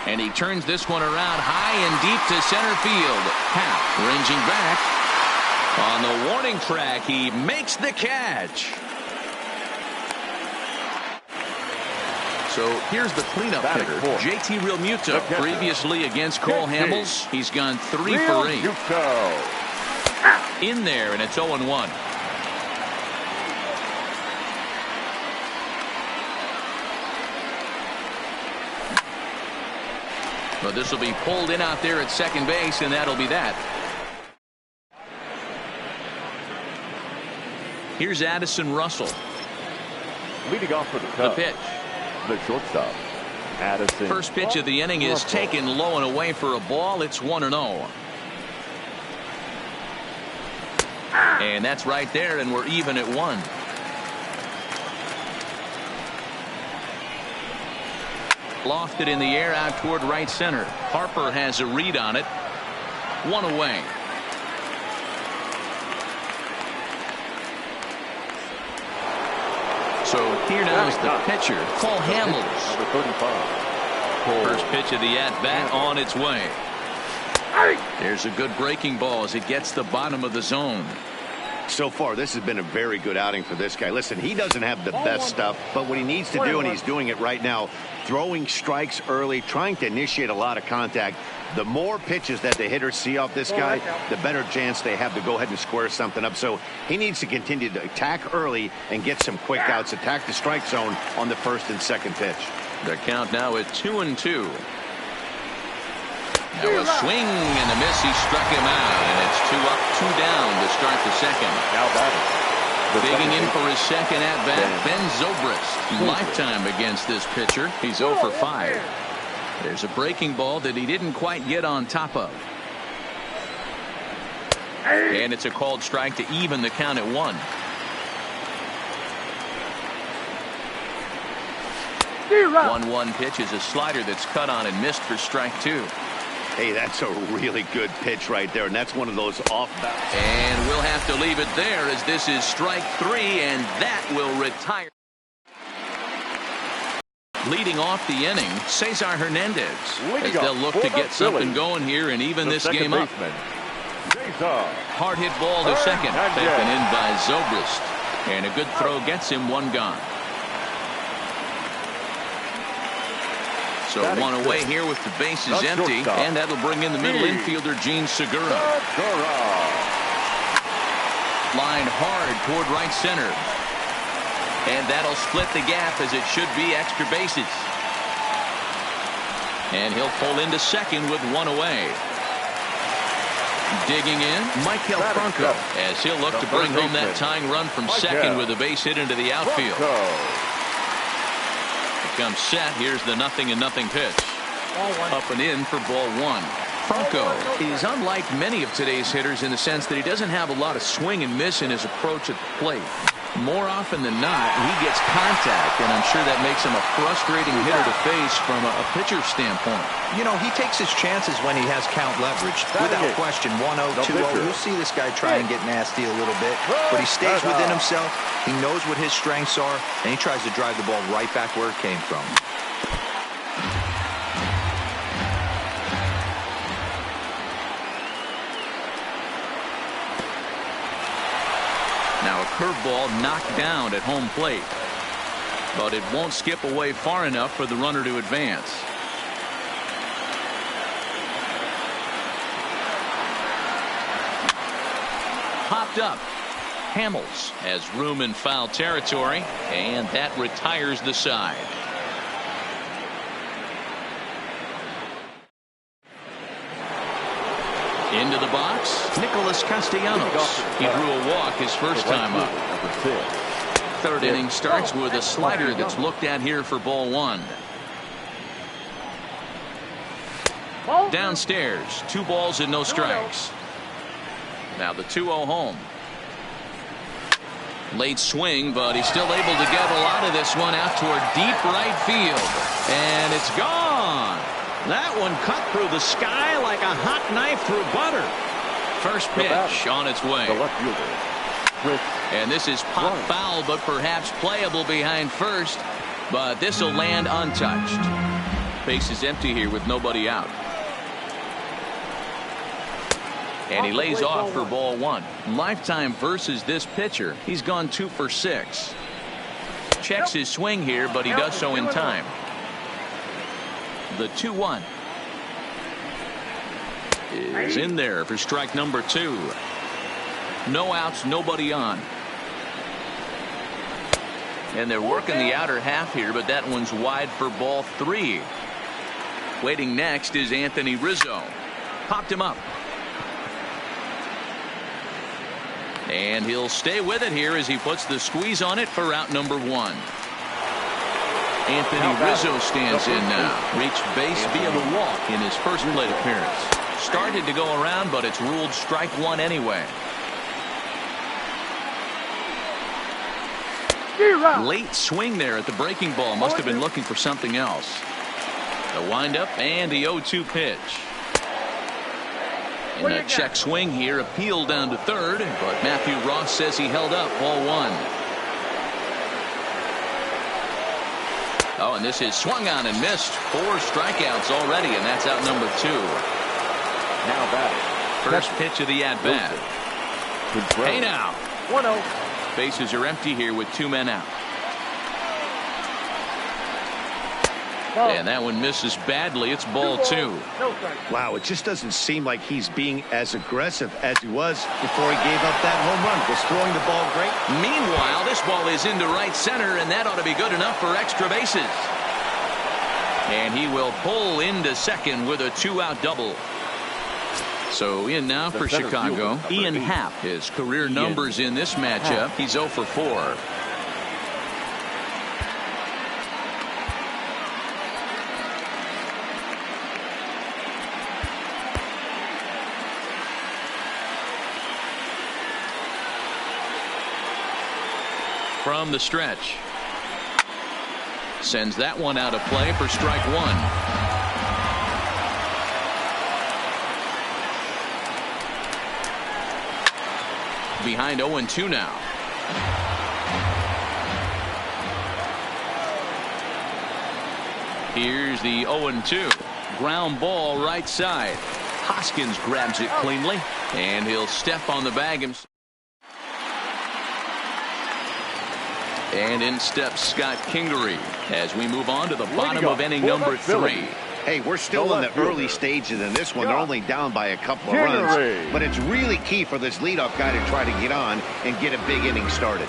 And he turns this one around high and deep to center field. Happ ranging back. On the warning track, he makes the catch. So here's the cleanup hitter, JT Realmuto. Previously against Cole Hamels, he's gone 3 for 8. In there, and it's 0-1. But this will be pulled in out there at second base, and that'll be that. Here's Addison Russell. Leading off for the Cubs. The pitch. The shortstop, Addison. First pitch of the inning is taken low and away for a ball. It's 1-0. And that's right there, and we're even at 1. Lofted in the air out toward right center. Harper has a read on it. 1 away. So here now is the pitcher, Cole Hamels. Number 35. First pitch of the at-bat on its way. There's a good breaking ball as it gets the bottom of the zone. So far, this has been a very good outing for this guy. Listen, he doesn't have the best stuff, but what he needs to do, and he's doing it right now, throwing strikes early, trying to initiate a lot of contact. The more pitches that the hitters see off this guy, the better chance they have to go ahead and square something up. So he needs to continue to attack early and get some quick outs, attack the strike zone on the first and second pitch. The count now at 2-2. Now a swing and a miss. He struck him out, and it's 2 up, 2 down to start the second. Now batting. Digging in for his second at-bat, Ben Zobrist. Lifetime against this pitcher. He's 0 for 5. There's a breaking ball that he didn't quite get on top of. And it's a called strike to even the count at 1. 1-1 pitch is a slider that's cut on and missed for strike 2. Hey, that's a really good pitch right there, and that's one of those off-balance. And we'll have to leave it there as this is strike 3, and that will retire. Leading off the inning, Cesar Hernandez, as they'll look to get something going here and even this game up. Hard hit ball to second, taken in by Zobrist, and a good throw gets him 1 gone. So one away here with the bases empty, and that'll bring in the middle infielder, Gene Segura. Line hard toward right center. And that'll split the gap as it should be extra bases. And he'll pull into second with one away. Digging in, Maikel Franco, as he'll look to bring home that tying run from second with a base hit into the outfield. Comes set. Here's the 0-0 pitch. Up and in for ball one. Franco is unlike many of today's hitters in the sense that he doesn't have a lot of swing and miss in his approach at the plate. More often than not, he gets contact, and I'm sure that makes him a frustrating hitter to face from a pitcher's standpoint. You know, he takes his chances when he has count leverage. Without question, 1-0, 2-0. You'll see this guy try and get nasty a little bit, but he stays within himself. He knows what his strengths are, and he tries to drive the ball right back where it came from. Now a curveball knocked down at home plate, but it won't skip away far enough for the runner to advance. Popped up. Hamels has room in foul territory, and that retires the side. Into the box, Nicholas Castellanos. He drew a walk his first time up. Third inning starts with a slider that's looked at here for ball one. Downstairs, 2 balls and no strikes. Now the 2-0 home. Late swing, but he's still able to get a lot of this one out toward deep right field. And it's gone. That one cut through the sky like a hot knife through butter. First pitch on its way. And this is pop foul, but perhaps playable behind first. But this will land untouched. Base is empty here with nobody out. And he lays off for ball one. Lifetime versus this pitcher. He's gone 2 for 6. Checks his swing here, but he does so in time. The 2-1 is in there for strike number 2. No outs, nobody on. And they're working the outer half here, but that one's wide for ball 3. Waiting next is Anthony Rizzo. Popped him up. And he'll stay with it here as he puts the squeeze on it for out number 1. Anthony Rizzo stands in now. Reached base via the walk in his first plate appearance. Started to go around, but it's ruled strike 1 anyway. Late swing there at the breaking ball. Must have been looking for something else. The windup and the 0-2 pitch. And a check swing here. Appeal down to third, but Matthew Ross says he held up ball 1. Oh, and this is swung on and missed. 4 strikeouts already, and that's out number 2. Now batting. First pitch of the at-bat. Hey now. 1-0. Bases are empty here with 2 men out. And that one misses badly. It's ball 2. Wow, it just doesn't seem like he's being as aggressive as he was before he gave up that home run. Was throwing the ball great. Meanwhile, this ball is into right center, and that ought to be good enough for extra bases. And he will pull into second with a 2-out double. So in now for Chicago, Ian Happ. His career numbers in this matchup, he's 0 for 4. From the stretch. Sends that one out of play for strike 1. Behind 0-2 now. Here's the 0-2. Ground ball right side. Hoskins grabs it cleanly, and he'll step on the bag himself. And in steps Scott Kingery as we move on to the bottom of inning number 3. Hey, we're still in the early stages in this one. They're only down by a couple of runs. But it's really key for this leadoff guy to try to get on and get a big inning started.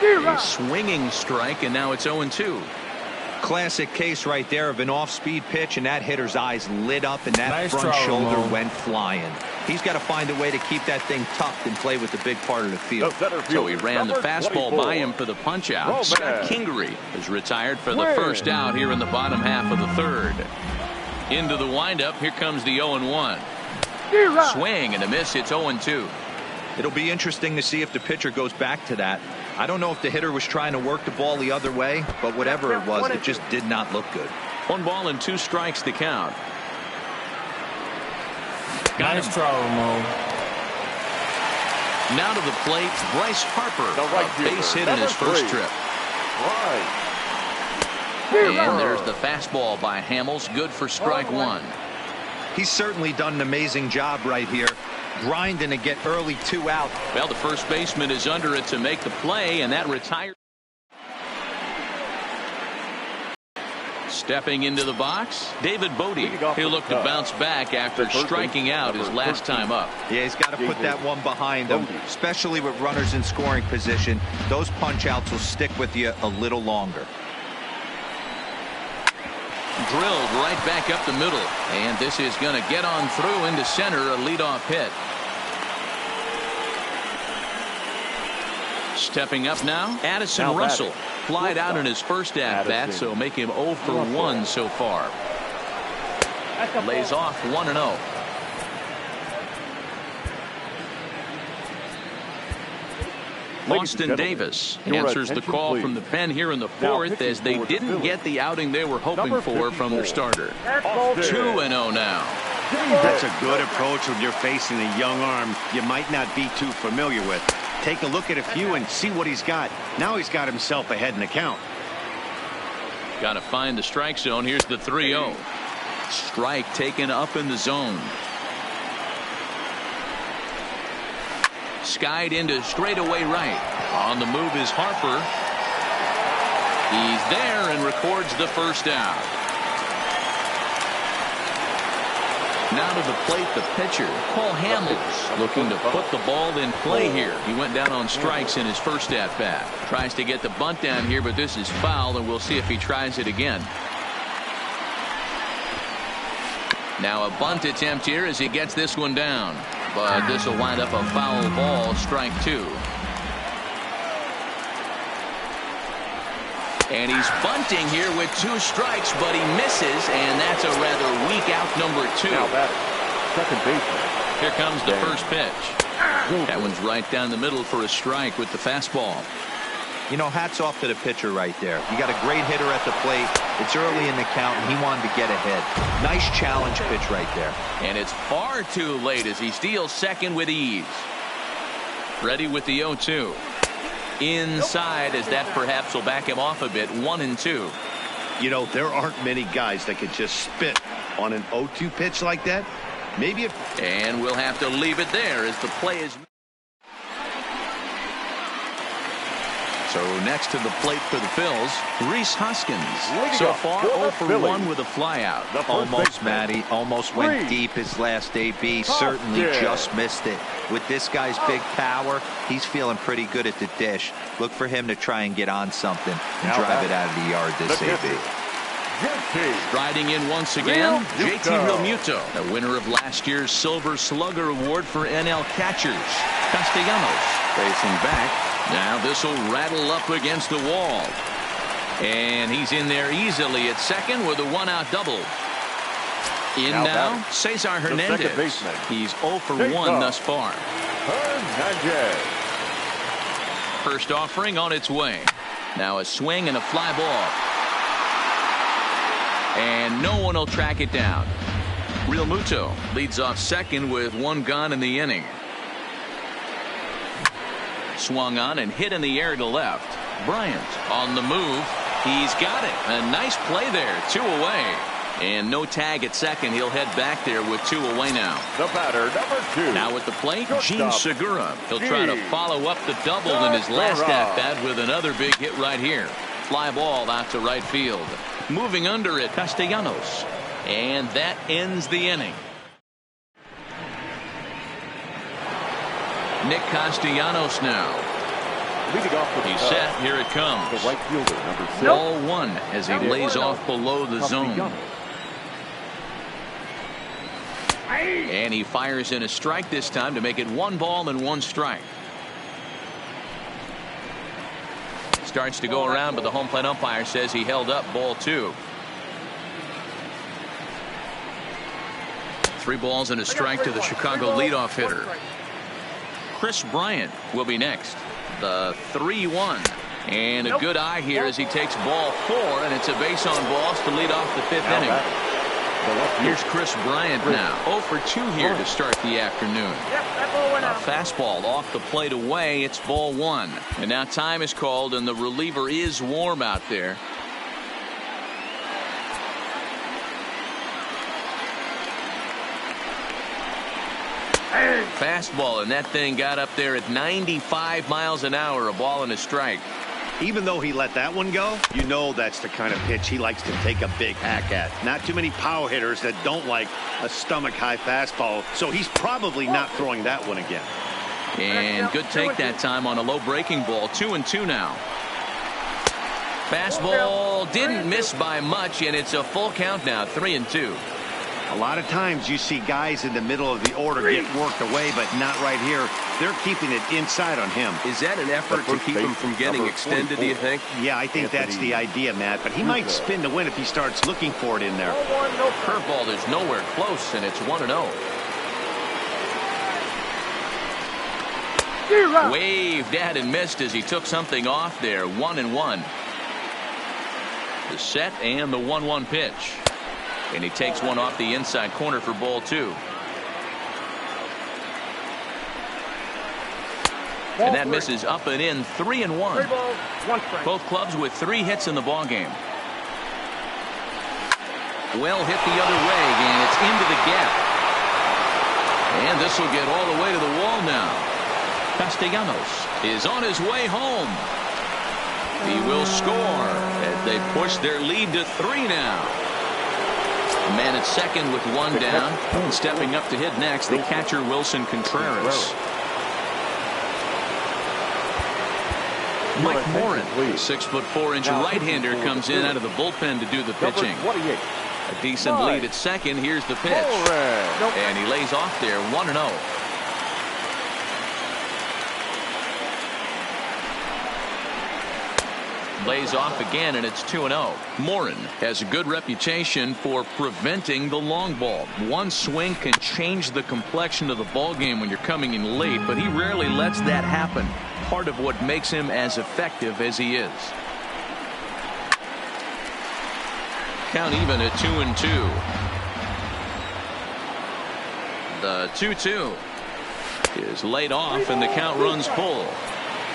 A swinging strike, and now it's 0-2. Classic case right there of an off-speed pitch, and that hitter's eyes lit up, and that front shoulder went flying. He's got to find a way to keep that thing tucked and play with the big part of the field. So he ran the fastball by him for the punch-out. Scott Kingery is retired for the first out here in the bottom half of the 3rd. Into the windup, here comes the 0-1. Swing and a miss, it's 0-2. It'll be interesting to see if the pitcher goes back to that. I don't know if the hitter was trying to work the ball the other way, but whatever it was, it just did not look good. 1 ball and 2 strikes to count. Got him. Now to the plate, Bryce Harper. A base hit in his first trip. And there's the fastball by Hamels, good for strike 1. He's certainly done an amazing job right here, grinding to get early 2 out. Well, the first baseman is under it to make the play, and that retires. Stepping into the box, David Bodie. He'll look to bounce back after striking out his last time up. Yeah, he's got to put that one behind him, especially with runners in scoring position. Those punch-outs will stick with you a little longer. Drilled right back up the middle, and this is going to get on through into center, a leadoff hit. Stepping up now, Addison Russell. Flied out in his first at-bat, so make him 0 for 1 so far. Lays off 1-0. Austin Davis answers the call from the pen here in the 4th as they didn't get the outing they were hoping for from their starter. 2-0 now. That's a good approach when you're facing a young arm you might not be too familiar with. Take a look at a few and see what he's got. Now he's got himself ahead in the count. Got to find the strike zone. Here's the 3-0. Strike taken up in the zone. Skied into straightaway right. On the move is Harper. He's there and records the first out. Now to the plate, the pitcher, Paul Hamels, looking to put the ball in play here. He went down on strikes in his first at-bat. Tries to get the bunt down here, but this is foul, and we'll see if he tries it again. Now a bunt attempt here as he gets this one down. But this will wind up a foul ball, strike 2. And he's bunting here with 2 strikes, but he misses, and that's a rather weak out number 2. Now batter, second baseman. Here comes the first pitch. That one's right down the middle for a strike with the fastball. You know, hats off to the pitcher right there. You got a great hitter at the plate. It's early in the count, and he wanted to get ahead. Nice challenge pitch right there. And it's far too late as he steals second with ease. Ready with the 0-2. Inside, as that perhaps will back him off a bit. 1-2. You know, there aren't many guys that could just spit on an 0-2 pitch like that. Maybe if... And we'll have to leave it there as the play is... So next to the plate for the Phils, Rhys Hoskins. So far 0 for 1 with a flyout. Almost, Matty. Almost went deep his last AB. Certainly just missed it. With this guy's big power, he's feeling pretty good at the dish. Look for him to try and get on something and drive it out of the yard this AB. Striding in once again, JT Realmuto, the winner of last year's Silver Slugger Award for NL catchers. Castellanos facing back. Now this will rattle up against the wall. And he's in there easily at second with a 1-out double. In now Cesar Hernandez. He's 0 for 1 thus far. First offering on its way. Now a swing and a fly ball. And no one will track it down. Realmuto leads off second with 1 gone in the inning. Swung on and hit in the air to left. Bryant on the move. He's got it. A nice play there. 2 away. And no tag at second. He'll head back there with 2 away now. The batter, number 2. Now at the plate, Gene Segura. He'll try to follow up the double in his last at-bat with another big hit right here. Fly ball out to right field. Moving under it, Castellanos. And that ends the inning. Nick Castellanos now. Leading off with He's set. Here it comes. The right fielder, number 6. Ball 1 as he lays off below the zone. And he fires in a strike this time to make it 1 ball and 1 strike. Starts to go around, but the home plate umpire says he held up. Ball 2. 3 balls and a strike to the Chicago leadoff hitter. Chris Bryant will be next. The 3-1. And a good eye here as he takes ball 4, and it's a base on balls to lead off the 5th inning. Here's Chris Bryant now. 0 for 2 here to start the afternoon. A fastball off the plate away. It's ball 1. And now time is called, and the reliever is warm out there. Fastball, and that thing got up there at 95 miles an hour. A ball and a strike. Even though he let that one go, you know that's the kind of pitch he likes to take a big hack at. Not too many power hitters that don't like a stomach-high fastball, so he's probably not throwing that one again. And good take that time on a low breaking ball. 2-2 now. Fastball didn't miss by much, and it's a full count now. 3-2. A lot of times you see guys in the middle of the order get worked away, but not right here. They're keeping it inside on him. Is that an effort to keep him from getting extended, do you think? Yeah, I think that's the idea, Matt. But he might spin to win if he starts looking for it in there. No curveball is nowhere close, and it's 1-0. Waved at and missed as he took something off there. 1-1. The set and the 1-1 pitch. And he takes one off the inside corner for ball 2. And that misses up and in. 3-1. Both clubs with 3 hits in the ball game. Well hit the other way, and it's into the gap. And this will get all the way to the wall now. Castellanos is on his way home. He will score as they push their lead to 3 now. Man at second with 1 down. And stepping up to hit next, the catcher Wilson Contreras. Mike Morin, 6'4" right-hander, comes in out of the bullpen to do the pitching. A decent lead at second. Here's the pitch. And he lays off there. 1-0. Lays off again, and it's 2-0. Morin has a good reputation for preventing the long ball. One swing can change the complexion of the ball game when you're coming in late, but he rarely lets that happen. Part of what makes him as effective as he is. Count even at 2-2. The 2-2 is laid off, and the count runs full.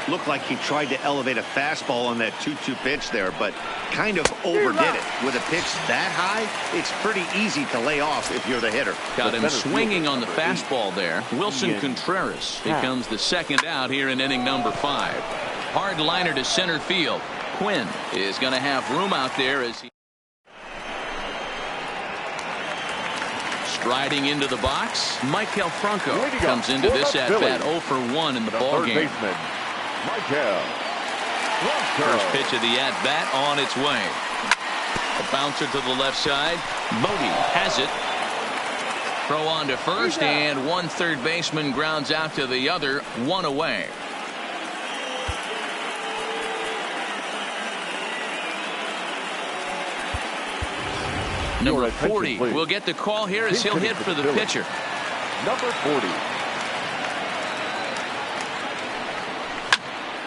Looked like he tried to elevate a fastball on that 2-2 pitch there, but kind of overdid it. With a pitch that high, it's pretty easy to lay off if you're the hitter. Got him swinging on the fastball there. Wilson Contreras becomes the second out here in inning number 5. Hard liner to center field. Quinn is going to have room out there as he striding into the box. Michael Franco comes into this at-bat 0 for 1 in the ball game. First pitch of the at-bat on its way. A bouncer to the left side. Bodie has it. Throw on to first, and one third baseman grounds out to the other. 1 away. Number 40 will get the call here as he'll hit for the pitcher. Number 40.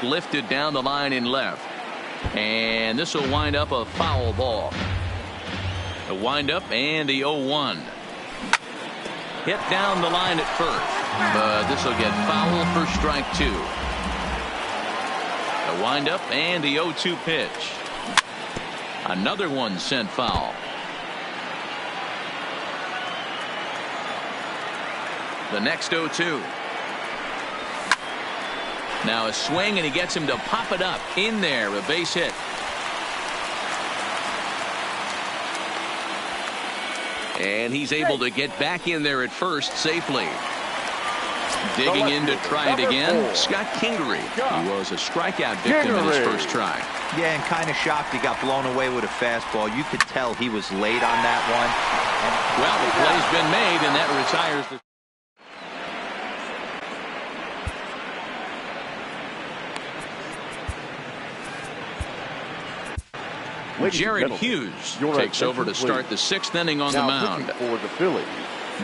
Lifted down the line in left. And this will wind up a foul ball. A windup and the 0-1. Hit down the line at first. But this will get foul for strike 2. A windup and the 0-2 pitch. Another one sent foul. The next 0-2. Now a swing, and he gets him to pop it up. In there, a base hit. And he's able to get back in there at first safely. Digging in to try it again, Scott Kingery. He was a strikeout victim in his first try. Yeah, and kind of shocked he got blown away with a fastball. You could tell he was late on that one. Well, the play's been made, and that retires the... Jared Hughes takes over to start the 6th inning on the mound. For the Phillies.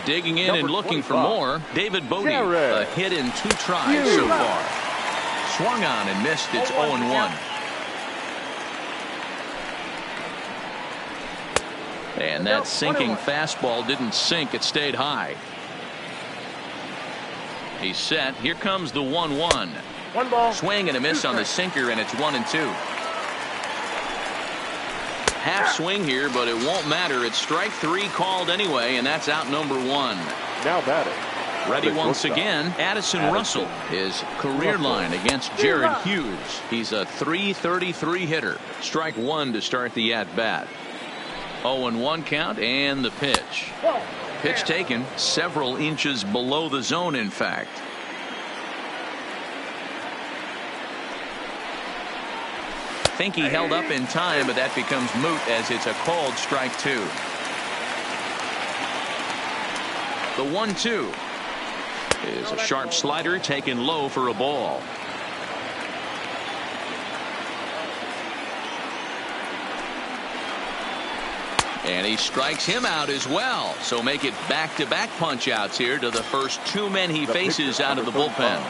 Digging in and looking for more, David Bodie. A hit in 2 tries so far. Swung on and missed. It's 0-1. And that sinking fastball didn't sink. It stayed high. He's set. Here comes the 1-1. Swing and a miss on the sinker, and it's 1-2. Half swing here, but it won't matter. It's strike 3 called anyway, and that's out number 1. Now batting. Ready once again, Addison Russell. His career line against Jared Hughes. He's a .333 hitter. Strike 1 to start the at-bat. 0-1 count, and the pitch. Pitch taken several inches below the zone, in fact. Think he held up in time, but that becomes moot as it's a called strike 2. The 1-2 is a sharp slider taken low for a ball. And he strikes him out as well. So make it back-to-back punch-outs here to the first 2 men he faces out of the bullpen.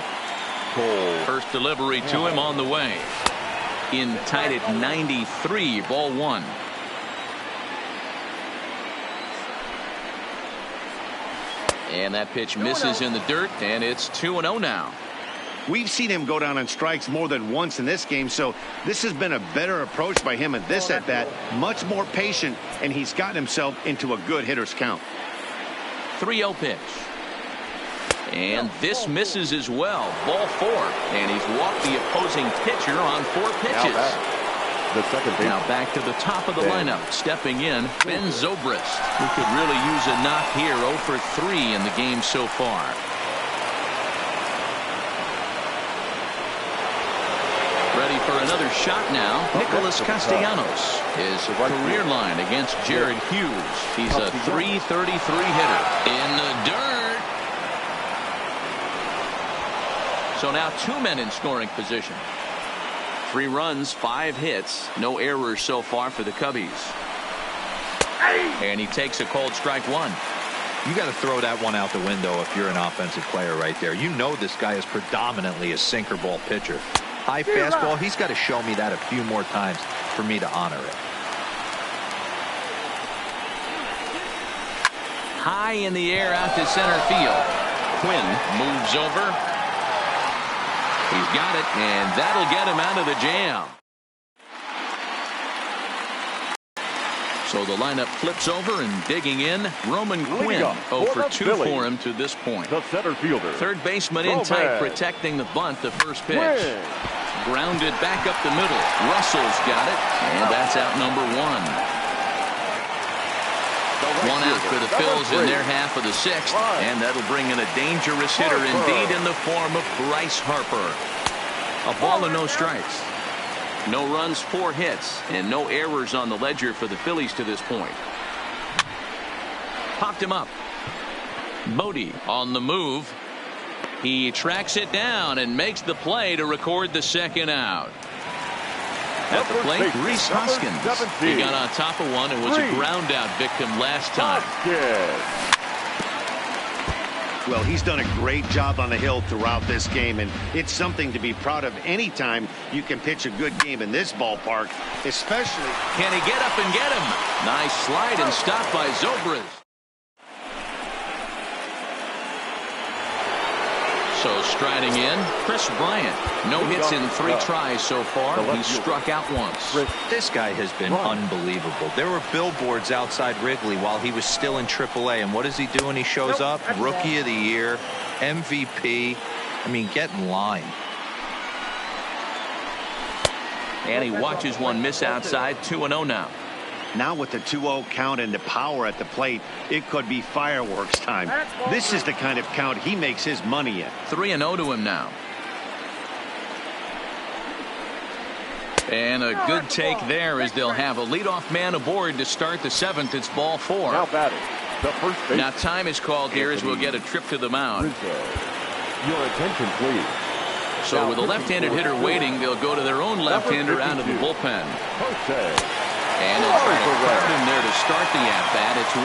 First delivery to him on the way. In tied at 93, ball 1. And that pitch misses in the dirt, and it's 2-0 now. We've seen him go down on strikes more than once in this game, so this has been a better approach by him at this at-bat. Much more patient, and he's gotten himself into a good hitter's count. 3-0 pitch. And this misses as well. Ball 4. And he's walked the opposing pitcher on 4 pitches. Now back to the top of the lineup. Stepping in, Ben Zobrist, who could really use a knock here. 0 for 3 in the game so far. Ready for another shot now. Nicholas Castellanos. His career line against Jared Hughes. He's a .333 hitter. In the dirt. So now 2 men in scoring position. 3 runs, 5 hits, no errors so far for the Cubbies. And he takes a called strike 1. You got to throw that one out the window if you're an offensive player right there. You know this guy is predominantly a sinker ball pitcher. High fastball, he's got to show me that a few more times for me to honor it. High in the air out to center field. Quinn moves over. He's got it, and that'll get him out of the jam. So the lineup flips over, and digging in, Roman Quinn. 0 for 2 for him to this point. The center fielder. Third baseman in tight, protecting the bunt. The first pitch. Grounded back up the middle. Russell's got it, and that's out number 1. 1 out for the Phils in their half of the 6th, and that'll bring in a dangerous hitter indeed in the form of Bryce Harper. A ball and no strikes. No runs, 4 hits, and no errors on the ledger for the Phillies to this point. Popped him up. Bodie on the move. He tracks it down and makes the play to record the 2nd out. At the plate, Rhys Hoskins. He got on top of one and was a ground out victim last time. Well, he's done a great job on the hill throughout this game, and it's something to be proud of anytime you can pitch a good game in this ballpark, especially. Can he get up and get him? Nice slide and stop by Zobrist. So striding in, Chris Bryant. No hits in 3 tries so far. He's struck out once. This guy has been unbelievable. There were billboards outside Wrigley while he was still in AAA. And what is he doing? He shows up, Rookie of the Year, MVP. I mean, get in line. And he watches one miss outside. 2-0 now. Now with the 2-0 count and the power at the plate, it could be fireworks time. This is the kind of count he makes his money in. 3-0 to him now. And a good take there as they'll have a leadoff man aboard to start the 7th. It's ball 4. Now batting, the first base. Now time is called here as we'll get a trip to the mound. Your attention, please. So with a left-handed hitter waiting, they'll go to their own left-hander out of the bullpen. And they'll try to crowd him there to start the at-bat. It's 1-0.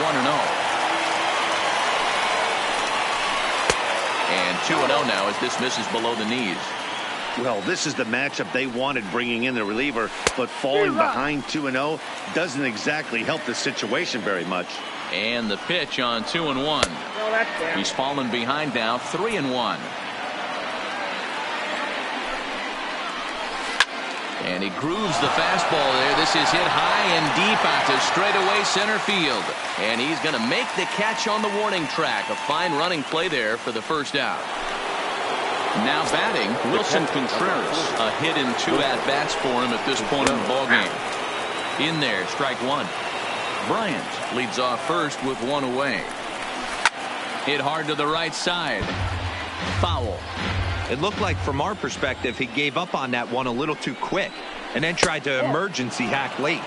And 2-0 now as this misses below the knees. Well, this is the matchup they wanted, bringing in the reliever, but falling behind 2-0 doesn't exactly help the situation very much. And the pitch on 2-1. He's fallen behind now, 3-1. And he grooves the fastball there. This is hit high and deep out to straightaway center field. And he's going to make the catch on the warning track. A fine running play there for the first out. Now batting, Wilson Contreras. A hit in 2 at-bats for him at this point in the ballgame. In there, strike 1. Bryant leads off first with 1 away. Hit hard to the right side. Foul. It looked like from our perspective he gave up on that one a little too quick and then tried to emergency hack late.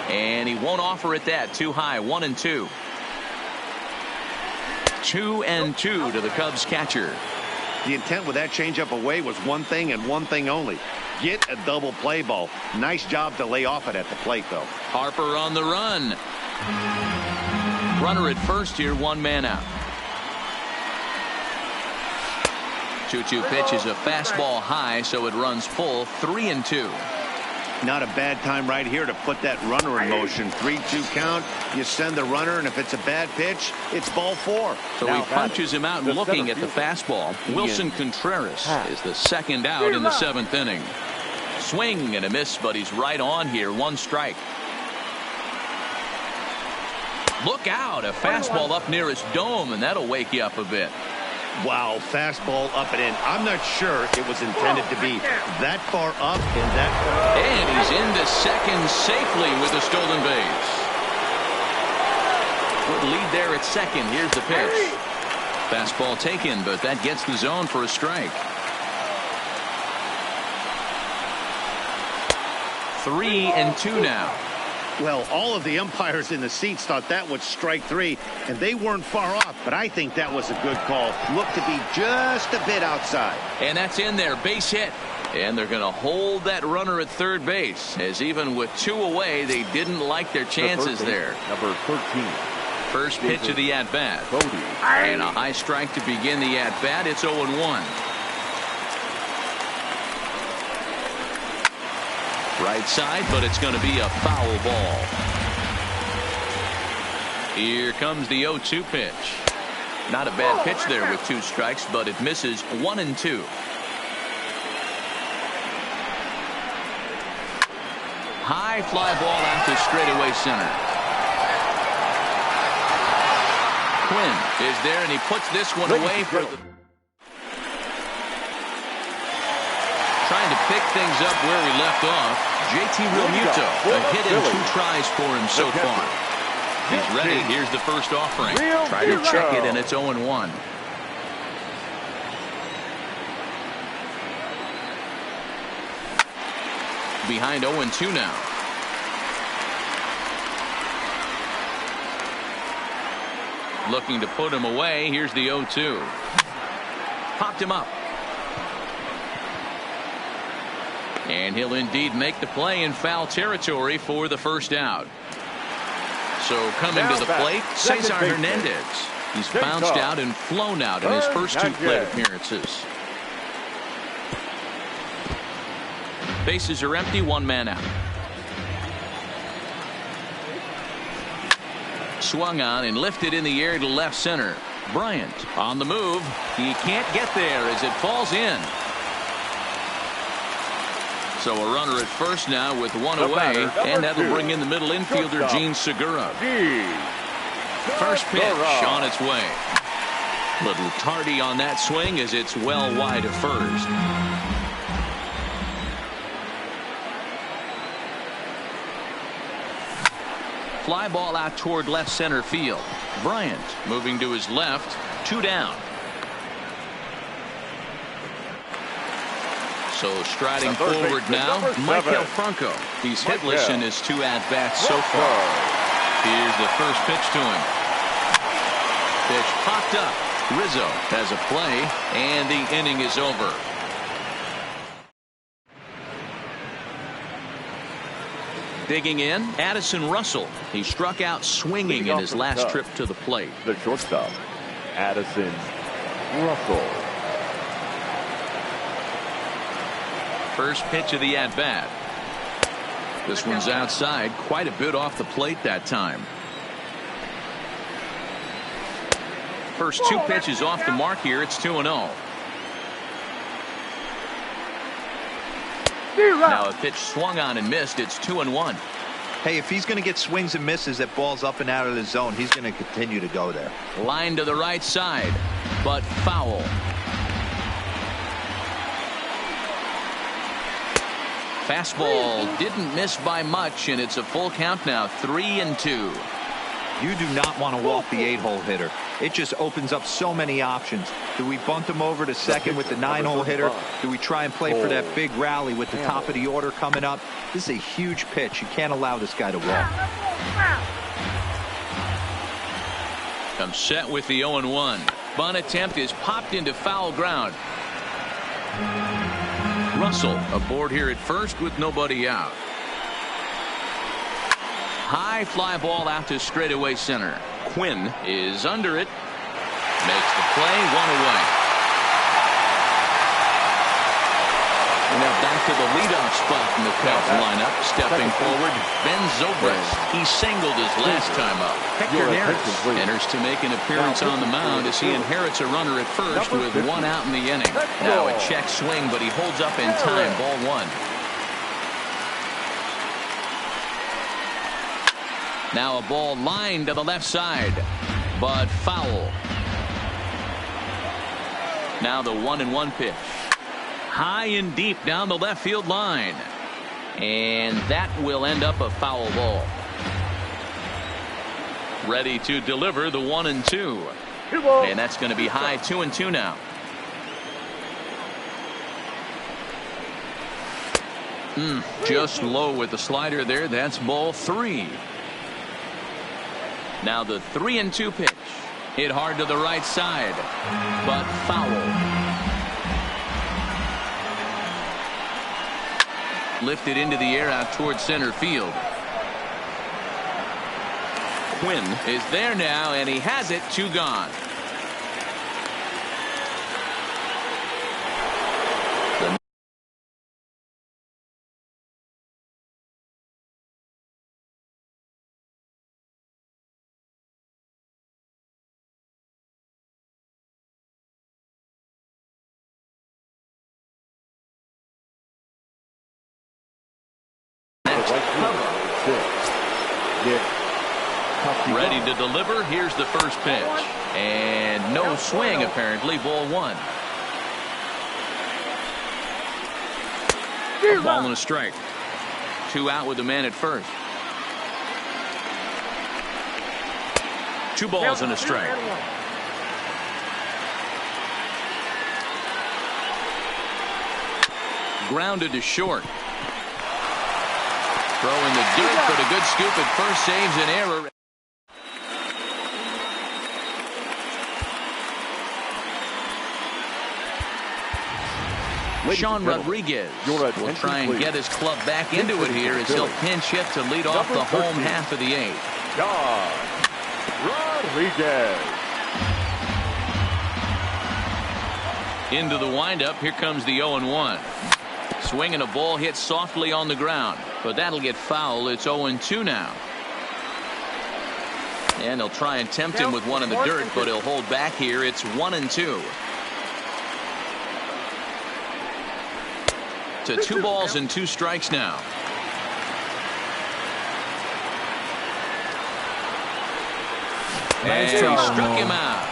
And he won't offer it that. Too high. 1-2. 2-2 to the Cubs catcher. The intent with that changeup away was one thing and one thing only. Get a double play ball. Nice job to lay off it at the plate, though. Harper on the run. Runner at first here, 1 man out. 2-2 pitch is a fastball high, so it runs full. 3-2. Not a bad time right here to put that runner in motion. 3-2 count. You send the runner, and if it's a bad pitch, it's ball 4. So he punches him out looking at the fastball. Wilson Contreras is the second out in the 7th inning. Swing and a miss, but he's right on here. 1 strike. Look out. A fastball up near his dome, and that'll wake you up a bit. Wow, fastball up and in. I'm not sure it was intended to be that far up and that far. And he's into second safely with a stolen base. Good lead there at second. Here's the pitch. Fastball taken, but that gets the zone for a strike. 3-2 now. Well, all of the umpires in the seats thought that was strike 3, and they weren't far off, but I think that was a good call. Looked to be just a bit outside. And that's in there, base hit. And they're going to hold that runner at third base, as even with 2 away, they didn't like their chances there. Number 13. First pitch of the at-bat. And a high strike to begin the at-bat. It's 0-1. Right side, but it's going to be a foul ball. Here comes the 0-2 pitch. Not a bad pitch there with 2 strikes, but it misses. 1-2. High fly ball out to straightaway center. Quinn is there, and he puts this one away for the... Trying to pick things up where we left off. JT Realmuto, a hit in 2 tries for him so far. He's ready. Here's the first offering. Try to check it, and it's 0-1. Behind 0-2 now. Looking to put him away. Here's the 0-2. Popped him up. And he'll indeed make the play in foul territory for the first out. So coming to the plate, Cesar Hernandez. He's bounced out and flown out in his first 2 plate appearances. Bases are empty, 1 man out. Swung on and lifted in the air to left center. Bryant on the move. He can't get there as it falls in. So a runner at first now with one away, and that'll bring in the middle infielder, Gene Segura. First pitch on its way. Little tardy on that swing as it's well wide of first. Fly ball out toward left center field. Bryant moving to his left. 2 down. So striding forward now, Michael Franco. He's hitless in his 2 at-bats so far. Here's the first pitch to him. Pitch popped up. Rizzo has a play, and the inning is over. Digging in, Addison Russell. He struck out swinging in his last trip to the plate. The shortstop, Addison Russell. First pitch of the at-bat. This one's outside, quite a bit off the plate that time. First 2 pitches off the mark here. It's 2-0. Now a pitch swung on and missed. It's 2-1. Hey, if he's going to get swings and misses at balls up and out of the zone, he's going to continue to go there. Line to the right side, but foul. Fastball didn't miss by much, and it's a full count now, 3-2. You do not want to walk the 8-hole hitter. It just opens up so many options. Do we bunt him over to second with the 9-hole hitter? Do we try and play for that big rally with the top of the order coming up? This is a huge pitch. You can't allow this guy to walk. Comes set with the 0-1. Bunt attempt is popped into foul ground. Russell aboard here at first with nobody out. High fly ball out to straightaway center. Quinn is under it. Makes the play, 1 away. And now back to the leadoff spot in the Cubs lineup. Stepping forward, Ben Zobrist. He singled his last time up. Hector Neris enters to make an appearance on the mound as he inherits a runner at first with 1 out in the inning. Now a check swing, but he holds up in time. Ball 1. Now a ball lined to the left side, but foul. Now the 1-1 pitch. High and deep down the left field line. And that will end up a foul ball. Ready to deliver the 1-2. And that's going to be high, 2-2 now. Just low with the slider there. That's ball 3. Now the 3-2 pitch. Hit hard to the right side, but foul. Lifted into the air out towards center field. Quinn is there now, and he has it. 2 gone. Ready to deliver. Here's the first pitch. And no swing, apparently. Ball 1. Ball and a strike. 2 out with the man at first. 2 balls and a strike. Grounded to short. Throw in the dirt, but a good scoop at first saves an error. Sean Rodriguez will try and get his club back into it here as he'll pinch hit to lead off the home half of the 8th. Rodriguez. Into the windup. Here comes the 0-1. Swing and a ball hit softly on the ground, but that'll get foul. It's 0-2 now. And he'll try and tempt him with one in the dirt, but he'll hold back here. It's 1-2. To 2 balls and 2 strikes now. And he struck him out.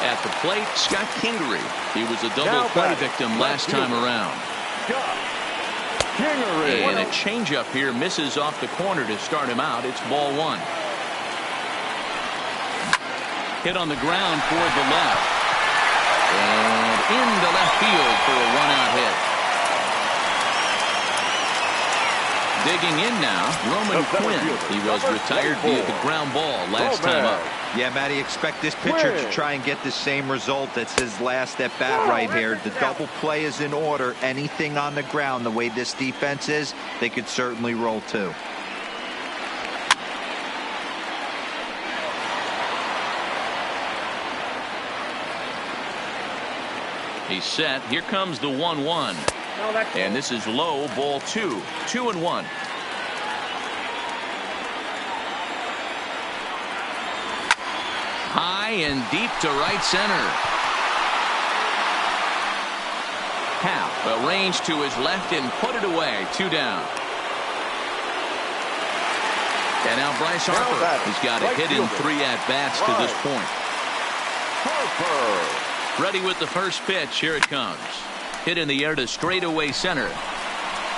At the plate, Scott Kingery. He was a double play victim last time around. And a changeup here misses off the corner to start him out. It's ball 1. Hit on the ground toward the left. And into left field for a 1-out hit. Digging in now, Roman Quinn. He was retired via the ground ball last time up. Yeah, Matty, expect this pitcher to try and get the same result. That's his last at bat right here. The double play is in order. Anything on the ground, the way this defense is, they could certainly roll too. He's set. Here comes the 1-1. And this is low, ball 2. 2-1. High and deep to right center. Hal arranged to his left and put it away. 2 down. And now Bryce Harper. He's got a hit in 3 at-bats to this point. Harper. Ready with the first pitch. Here it comes. Hit in the air to straightaway center.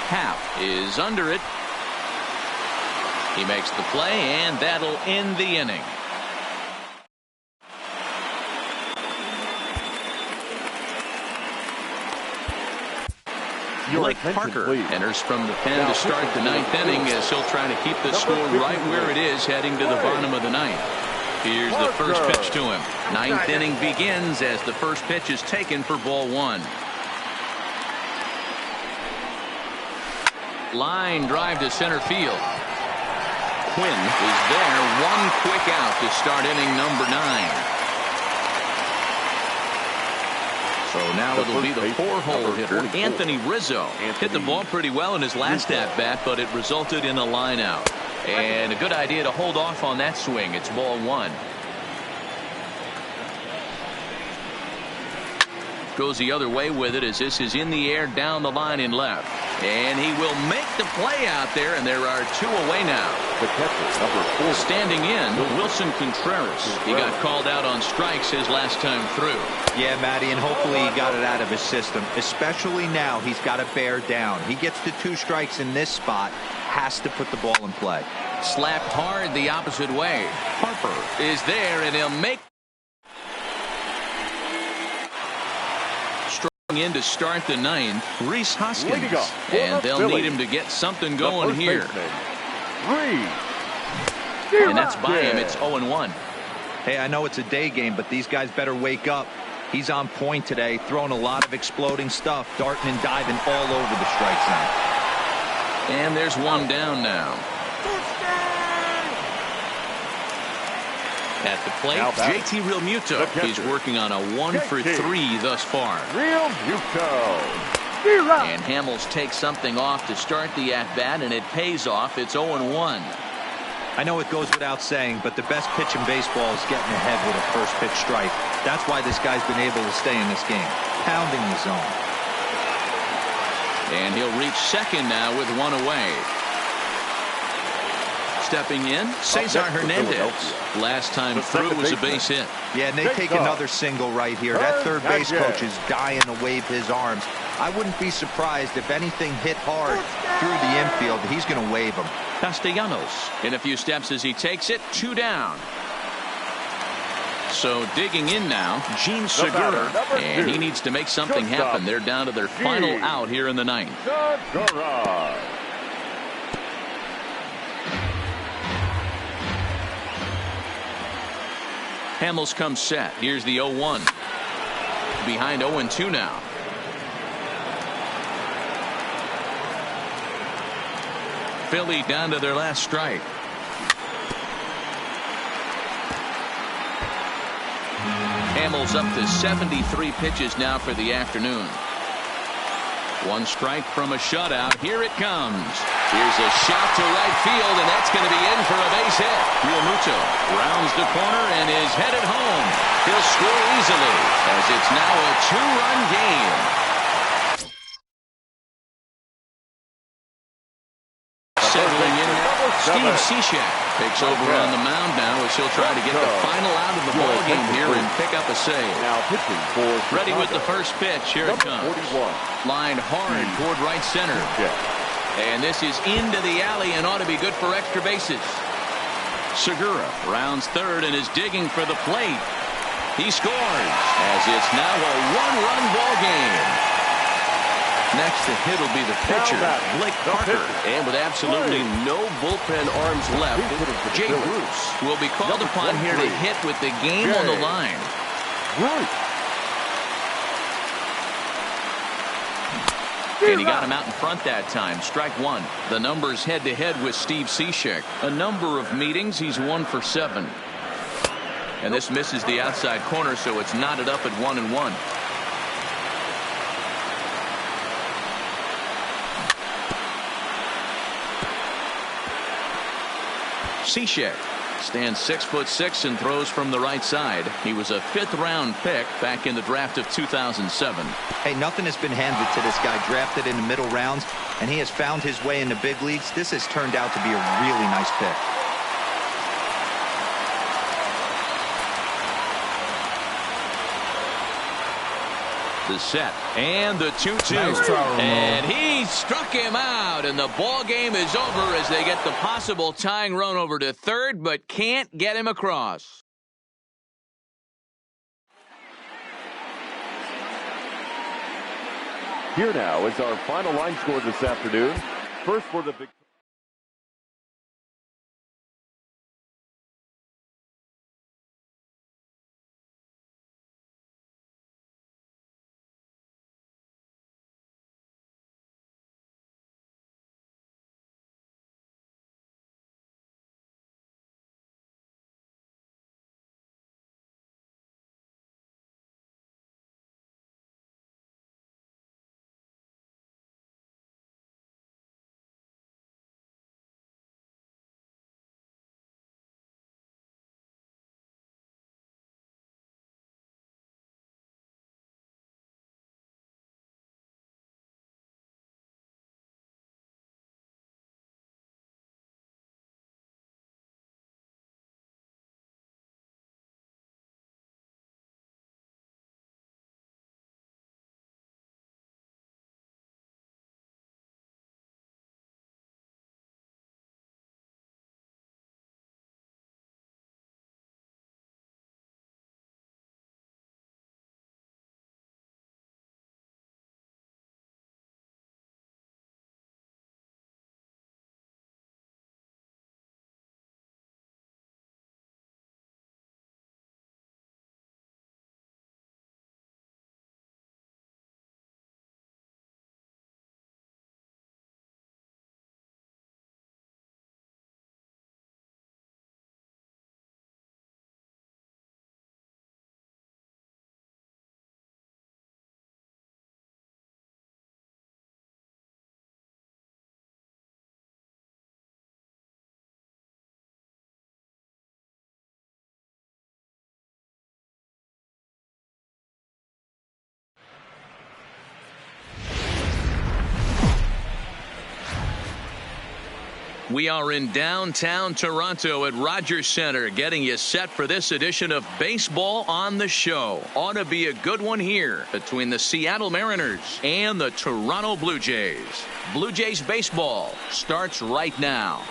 Hal is under it. He makes the play, and that'll end the inning. Blake Parker enters from the pen to start the 9th inning as he'll try to keep the score right where it is heading to the bottom of the 9th. Here's the first pitch to him. 9th inning begins as the first pitch is taken for ball 1. Line drive to center field. Quinn is there. 1 quick out to start inning number 9. So now it'll be the 4-hole hitter, Anthony Rizzo. Hit the ball pretty well in his last at-bat, but it resulted in a line out. And a good idea to hold off on that swing. It's ball 1. Goes the other way with it as this is in the air down the line in left. And he will make the play out there, and there are 2 away now. The catcher, number 4. Standing in, Wilson Contreras. He got called out on strikes his last time through. Yeah, Matty, and hopefully he got it out of his system. Especially now, he's got to bear down. He gets the 2 strikes in this spot, has to put the ball in play. Slapped hard the opposite way. Harper is there, and he'll make in to start the 9th, Rhys Hoskins, and they'll need him to get something going here. And that's by him. It's 0-1. Hey, I know it's a day game, but these guys better wake up. He's on point today, throwing a lot of exploding stuff, darting and diving all over the strike zone. And there's 1 down now. At the plate, JT Realmuto. He's working on a 1 for 3 thus far. Realmuto. And Hamels takes something off to start the at-bat, and it pays off. It's 0-1. I know it goes without saying, but the best pitch in baseball is getting ahead with a first pitch strike. That's why this guy's been able to stay in this game, pounding the zone. And he'll reach second now with 1 away. Stepping in, Cesar Hernandez. Last time through was a base hit. Yeah, and they take another single right here. That third base coach is dying to wave his arms. I wouldn't be surprised if anything hit hard through the infield. He's going to wave them. Castellanos in a few steps as he takes it. 2 down. So digging in now, Gene Segura, and he needs to make something happen. They're down to their final out here in the 9th. Hamels comes set. Here's the 0-1. Behind 0-2 now. Philly down to their last strike. Hamels up to 73 pitches now for the afternoon. One strike from a shutout. Here it comes. Here's a shot to right field, and that's going to be in for a base hit. Realmuto rounds the corner and is headed home. He'll score easily as it's now a 2-run game. Settling in now, Steve Cishek takes over on the mound now as he'll try to get the final out of the ball game here and pick up a save. Now pitching for Ready with the first pitch. Here it comes. 41. Lined hard toward right center. And this is into the alley and ought to be good for extra bases. Segura rounds third and is digging for the plate. He scores as it's now a 1-run ball game. Next to hit will be the pitcher, Blake Parker. And with absolutely no bullpen arms left, Jay Bruce will be called upon here to hit with the game on the line. And he got him out in front that time. Strike one. The numbers head-to-head with Steve Cishek. A number of meetings. He's 1 for 7. And this misses the outside corner, so it's knotted up at 1-1. Cishek stands 6'6" and throws from the right side. He was a 5th-round pick back in the draft of 2007. Hey, nothing has been handed to this guy. Drafted in the middle rounds, and he has found his way in the big leagues. This has turned out to be a really nice pick. The set and the 2-2. Nice try, and he struck him out, and the ball game is over as they get the possible tying run over to third, but can't get him across. Here now is our final line score this afternoon. First for the big. We are in downtown Toronto at Rogers Center, getting you set for this edition of Baseball on the Show. Ought to be a good one here between the Seattle Mariners and the Toronto Blue Jays. Blue Jays baseball starts right now.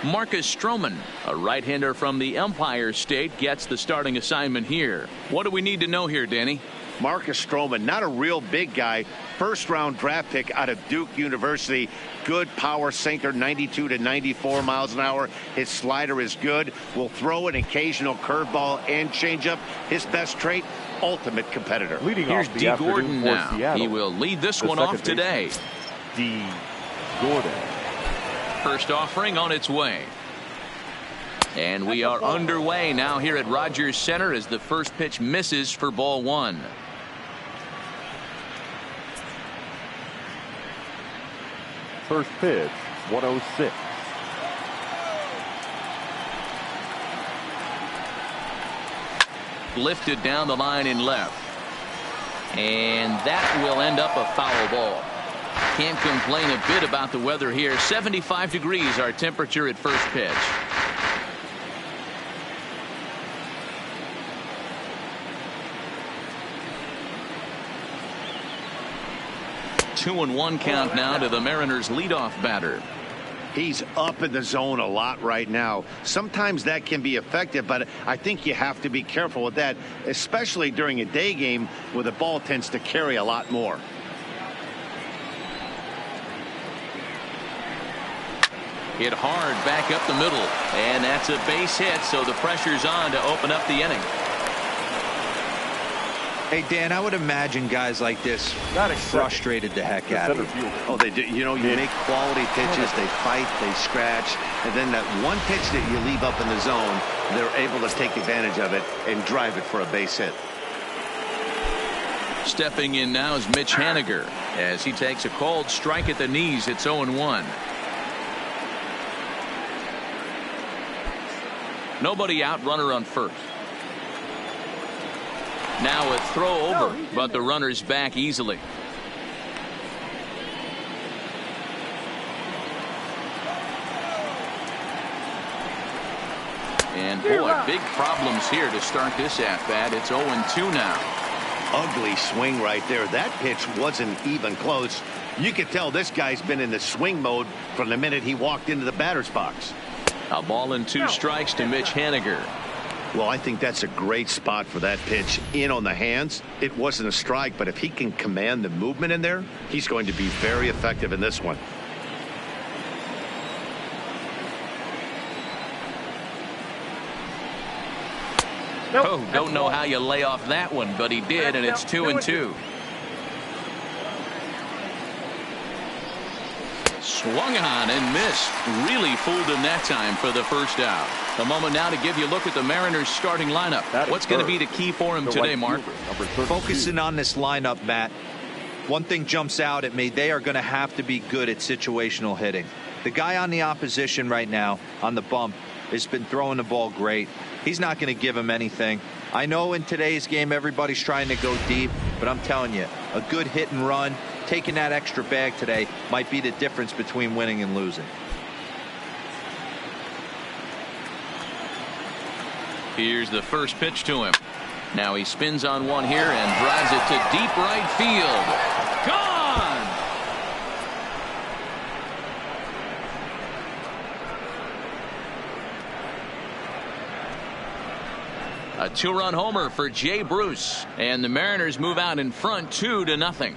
Marcus Stroman, a right-hander from the Empire State, gets the starting assignment here. What do we need to know here, Danny? Marcus Stroman, not a real big guy. First-round draft pick out of Duke University. Good power sinker, 92 to 94 miles an hour. His slider is good. Will throw an occasional curveball and changeup. His best trait, ultimate competitor. Here's D. Gordon now. Seattle. He will lead this one off today. D. Gordon. First offering on its way. And we are underway now here at Rogers Center as the first pitch misses for ball one. First pitch, 106. Lifted down the line in left. And that will end up a foul ball. Can't complain a bit about the weather here. 75 degrees our temperature at first pitch. Two and one count now to the Mariners leadoff batter. He's up in the zone a lot right now. Sometimes that can be effective, but I think you have to be careful with that, especially during a day game where the ball tends to carry a lot more. Hit hard back up the middle, and that's a base hit, so the pressure's on to open up the inning. Hey, Dan, I would imagine guys like this frustrated the heck out of you. Oh, they do. You know, you make quality pitches, they fight, they scratch, and then that one pitch that you leave up in the zone, they're able to take advantage of it and drive it for a base hit. Stepping in now is Mitch Haniger as he takes a cold strike at the knees. It's 0-1. Nobody out, runner on first. Now a throw over, but the runner's back easily. And boy, big problems here to start this at-bat. It's 0-2 now. Ugly swing right there. That pitch wasn't even close. You could tell this guy's been in the swing mode from the minute he walked into the batter's box. A ball and 2 strikes to Mitch Haniger. Well, I think that's a great spot for that pitch in on the hands. It wasn't a strike, but if he can command the movement in there, he's going to be very effective in this one. Oh, don't know how you lay off that one, but he did, and it's 2-2. Swung on and missed. Really fooled him that time for the first out. A moment now to give you a look at the Mariners starting lineup. What's going to be the key for him today, Mark? Focusing on this lineup, Matt. One thing jumps out at me. They are going to have to be good at situational hitting. The guy on the opposition right now on the bump has been throwing the ball great. He's not going to give him anything. I know in today's game everybody's trying to go deep, but I'm telling you, a good hit and run, taking that extra bag today might be the difference between winning and losing. Here's the first pitch to him. Now he spins on one here and drives it to deep right field. Gone! A 2-run homer for Jay Bruce, and the Mariners move out in front 2-0.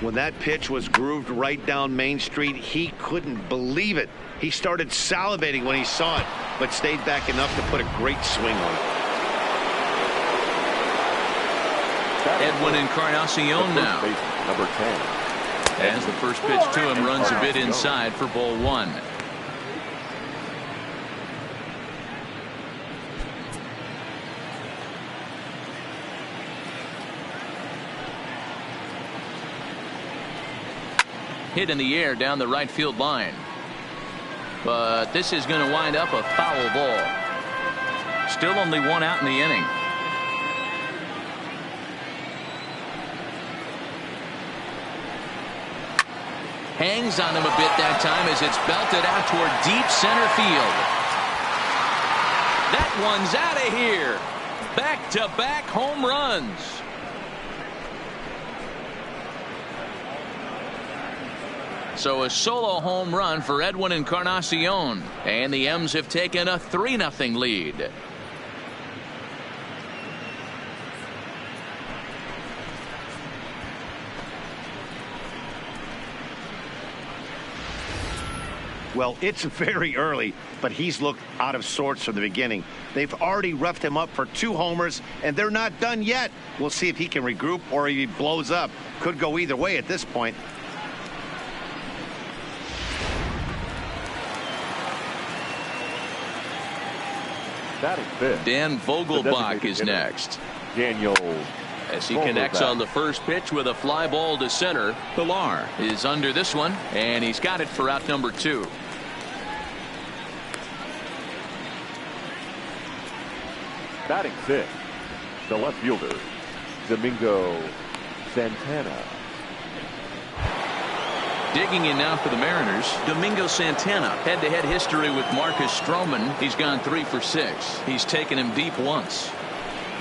When that pitch was grooved right down Main Street, he couldn't believe it. He started salivating when he saw it, but stayed back enough to put a great swing on it. Edwin Encarnacion now. Number 10. As the first pitch to him runs a bit inside for ball one. Hit in the air down the right field line. But this is going to wind up a foul ball. Still only one out in the inning. Hangs on him a bit that time as it's belted out toward deep center field. That one's out of here. Back-to-back home runs. So a solo home run for Edwin Encarnacion, and the M's have taken a 3-0 lead. Well, it's very early, but he's looked out of sorts from the beginning. They've already roughed him up for 2 homers, and they're not done yet. We'll see if he can regroup or he blows up. Could go either way at this point. Batting fifth. Dan Vogelbach is next. Daniel. As he connects on the first pitch with a fly ball to center. Pilar is under this one, and he's got it for out number 2. Batting sixth, the left fielder, Domingo Santana. Digging in now for the Mariners, Domingo Santana. Head-to-head history with Marcus Stroman. He's gone 3 for 6. He's taken him deep once.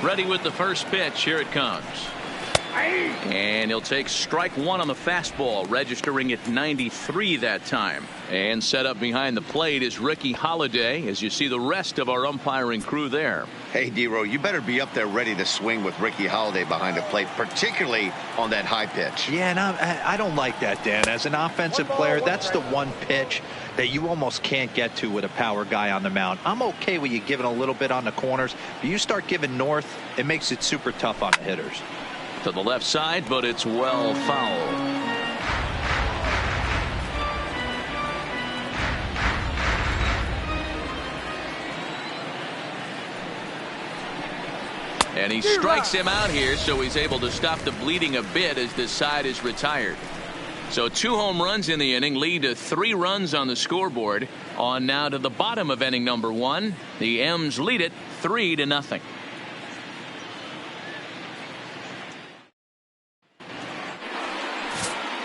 Ready with the first pitch. Here it comes. And he'll take strike 1 on the fastball, registering at 93 that time. And set up behind the plate is Ricky Holiday, as you see the rest of our umpiring crew there. Hey, D-Row, you better be up there ready to swing with Ricky Holiday behind the plate, particularly on that high pitch. Yeah, and I don't like that, Dan. As an offensive player, that's the one pitch that you almost can't get to with a power guy on the mound. I'm okay with you giving a little bit on the corners, but you start giving north, it makes it super tough on the hitters. To the left side, but it's well foul. And he strikes him out here, so he's able to stop the bleeding a bit as this side is retired. So 2 home runs in the inning lead to 3 runs on the scoreboard. On now to the bottom of inning number 1. The M's lead it 3-0.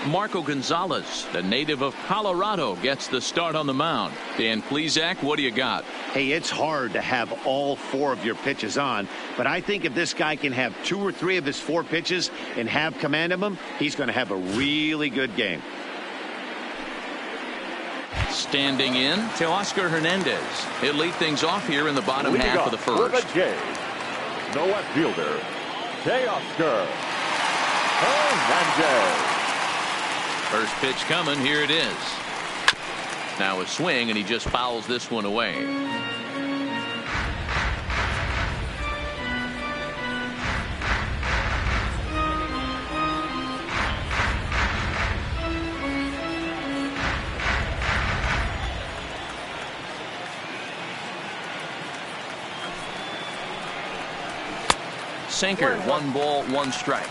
Marco Gonzalez, the native of Colorado, gets the start on the mound. Dan Plesac, what do you got? Hey, it's hard to have all 4 of your pitches on, but I think if this guy can have 2 or 3 of his 4 pitches and have command of them, he's going to have a really good game. Standing in to Oscar Hernandez. He'll lead things off here in the bottom half of the first. The left fielder, Oscar Hernandez. First pitch coming. Here it is. Now a swing, and he just fouls this one away. Sinker, 1 ball, 1 strike.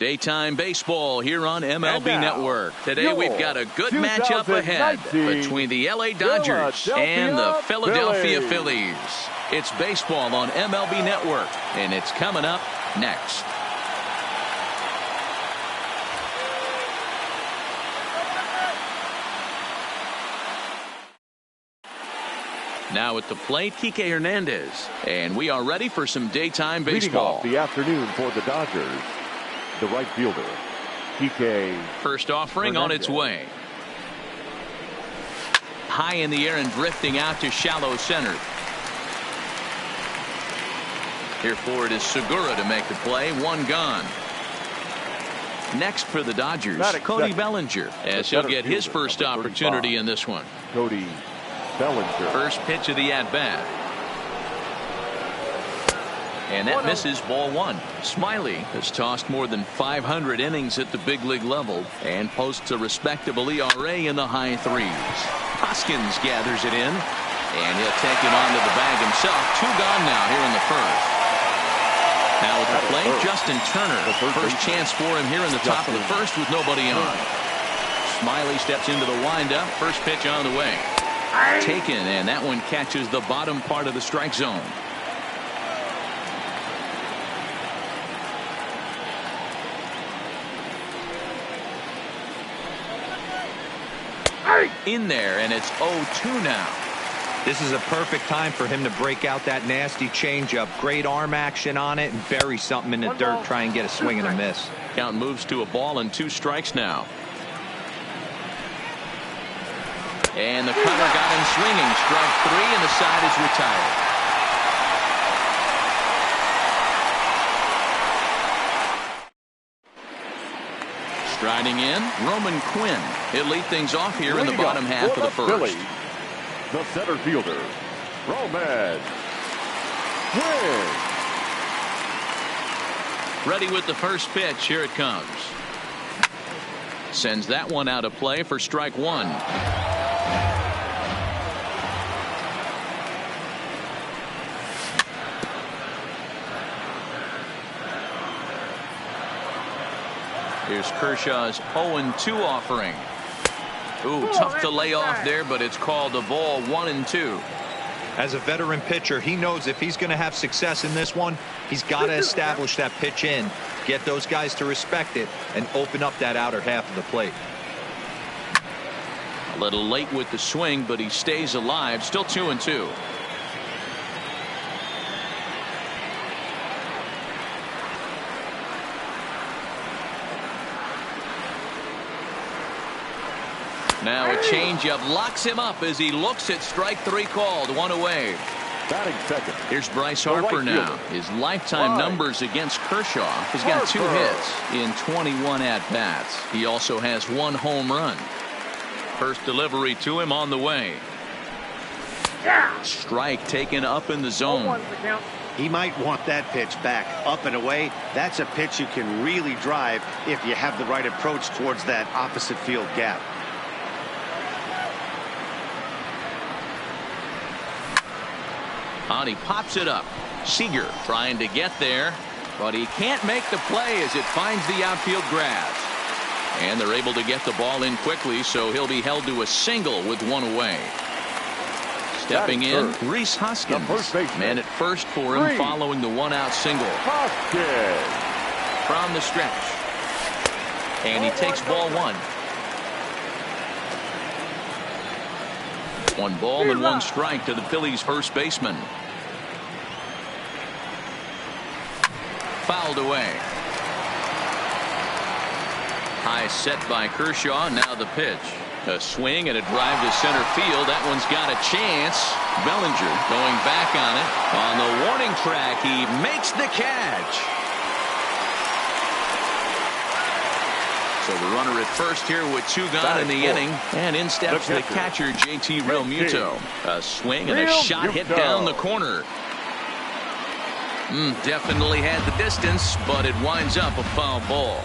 Daytime baseball here on MLB Network. Today we've got a good matchup ahead between the LA Dodgers and the Philadelphia Phillies. It's baseball on MLB Network, and it's coming up next. Now at the plate, Kike Hernandez. And we are ready for some daytime baseball. Leading off the afternoon for the Dodgers, the right fielder, Kike. First offering on its way. High in the air and drifting out to shallow center. Here for it is Segura to make the play. One gone. Next for the Dodgers, Cody Bellinger, as he'll get his first opportunity in this one. Cody Bellinger. First pitch of the at-bat. And that misses, ball one. Smiley has tossed more than 500 innings at the big league level and posts a respectable ERA in the high threes. Hoskins gathers it in, and he'll take it onto the bag himself. Two gone now here in the first. Now at the plate, Justin Turner. First chance for him here in the top of the first with nobody on. Smiley steps into the windup. First pitch on the way. Taken, and that one catches the bottom part of the strike zone. In there, and it's 0-2 now. This is a perfect time for him to break out that nasty changeup. Great arm action on it and bury something in the dirt. Try and get a swing and a miss. Count moves to a ball and 2 strikes now. And the cutter got him swinging. Strike 3, and the side is retired. Striding in, Roman Quinn. He'll lead things off here in the bottom half of the first. Phillies, the center fielder, Roman Quinn. Ready with the first pitch. Here it comes. Sends that one out of play for strike 1. Here's Kershaw's 0-2 offering. Ooh, tough to lay off there, but it's called a ball. 1-2. As a veteran pitcher, he knows if he's going to have success in this one, he's got to establish that pitch in, get those guys to respect it, and open up that outer half of the plate. A little late with the swing, but he stays alive. Still 2-2. Now a changeup locks him up as he looks at strike 3 called. 1 away. Batting second. Here's Bryce Harper now. His lifetime numbers against Kershaw. He's got 2 hits in 21 at-bats. He also has 1 home run. First delivery to him on the way. Strike taken up in the zone. He might want that pitch back up and away. That's a pitch you can really drive if you have the right approach towards that opposite field gap. On he pops it up. Seager trying to get there, but he can't make the play as it finds the outfield grass. And they're able to get the ball in quickly, so he'll be held to a single with 1 away. Stepping in, Rhys Hoskins. Man at first for him following the 1-out single. From the stretch. And he takes ball 1. 1 ball and 1 strike to the Phillies first baseman. Fouled away. High set by Kershaw. Now the pitch. A swing and a drive to center field. That one's got a chance. Bellinger going back on it. On the warning track, he makes the catch. So the runner at first here with 2 gone in the inning. And in steps the catcher, JT Realmuto. A swing and a shot hit down the corner. Definitely had the distance, but it winds up a foul ball.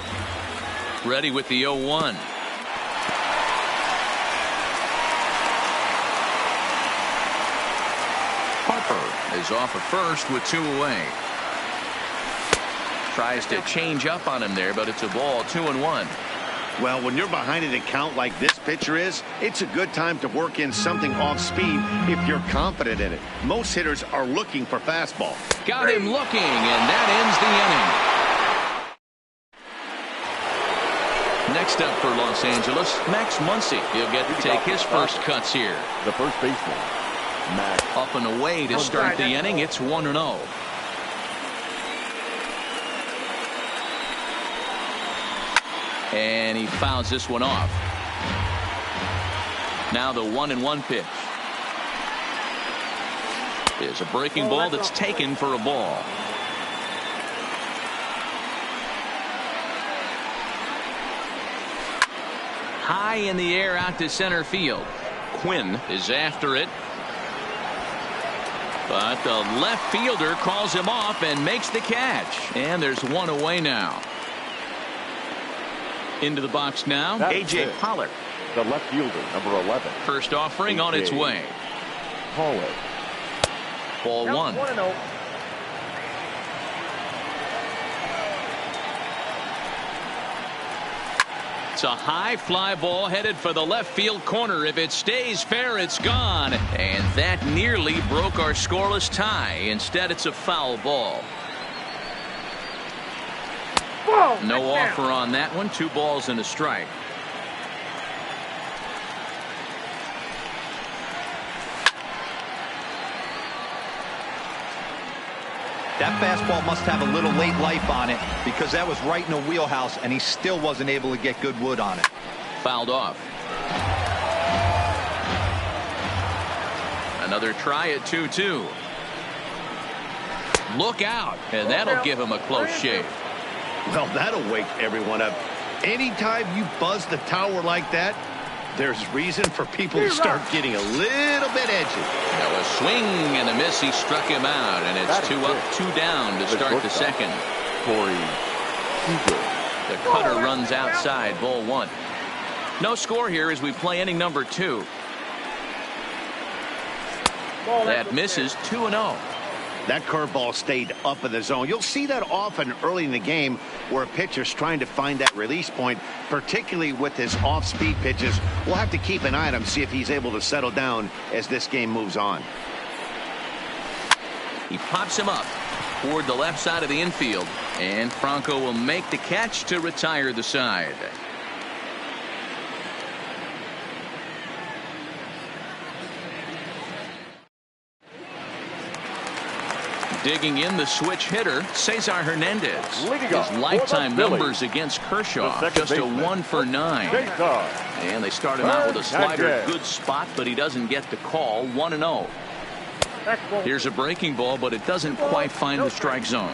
Ready with the 0-1. Harper is off at first with 2 away. Tries to change up on him there, but it's a ball, 2-1. Well, when you're behind an account like this pitcher is, it's a good time to work in something off speed if you're confident in it. Most hitters are looking for fastball. Got him looking, and that ends the inning. Next up for Los Angeles, Max Muncy. He'll get to take his first cuts here. The first baseman, Max. Up and away to start the inning. It's 1-0. And he fouls this one off. Now the 1-1 pitch. Is a breaking ball that's taken for a ball. High in the air out to center field. Quinn is after it. But the left fielder calls him off and makes the catch. And there's one away now. Into the box now, A.J. Pollock. The left fielder, number 11. First offering on its way. Pollock. Ball 1. It's a high fly ball headed for the left field corner. If it stays fair, it's gone. And that nearly broke our scoreless tie. Instead, it's a foul ball. No offer on that one. 2 balls and a strike. That fastball must have a little late life on it because that was right in the wheelhouse and he still wasn't able to get good wood on it. Fouled off. Another try at 2-2. Look out, and that'll give him a close shave. Well, that'll wake everyone up. Anytime you buzz the tower like that, there's reason for people to start getting a little bit edgy. Now a swing and a miss. He struck him out, and it's 2 up, 2 down to start the second. The cutter runs outside, ball 1. No score here as we play inning number 2. That misses. 2-0. That curveball stayed up in the zone. You'll see that often early in the game where a pitcher's trying to find that release point, particularly with his off-speed pitches. We'll have to keep an eye on him, see if he's able to settle down as this game moves on. He pops him up toward the left side of the infield, and Franco will make the catch to retire the side. Digging in the switch hitter, Cesar Hernandez. His lifetime numbers against Kershaw, just a 1 for 9. And they start him out with a slider, good spot, but he doesn't get the call. 1-0. Here's a breaking ball, but it doesn't quite find the strike zone.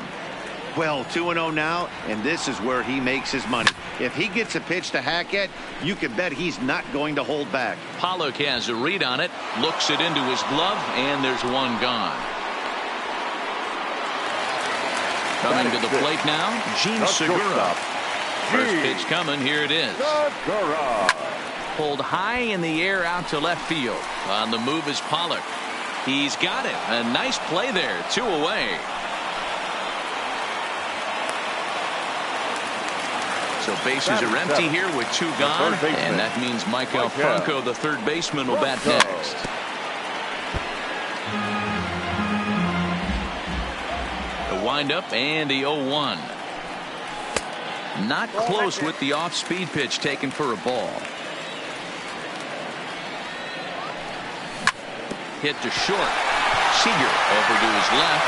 Well, 2-0 now, and this is where he makes his money. If he gets a pitch to hack at, you can bet he's not going to hold back. Pollock has a read on it, looks it into his glove, and there's one gone. Coming to the plate now, Gene Segura. First pitch coming, here it is. Pulled high in the air out to left field. On the move is Pollock. He's got it. A nice play there. 2 away. So bases are empty here with 2 gone. And that means Michael Franco, the third baseman, will bat next. Wind up and the 0-1. Not close with the off-speed pitch taken for a ball. Hit to short. Seager over to his left.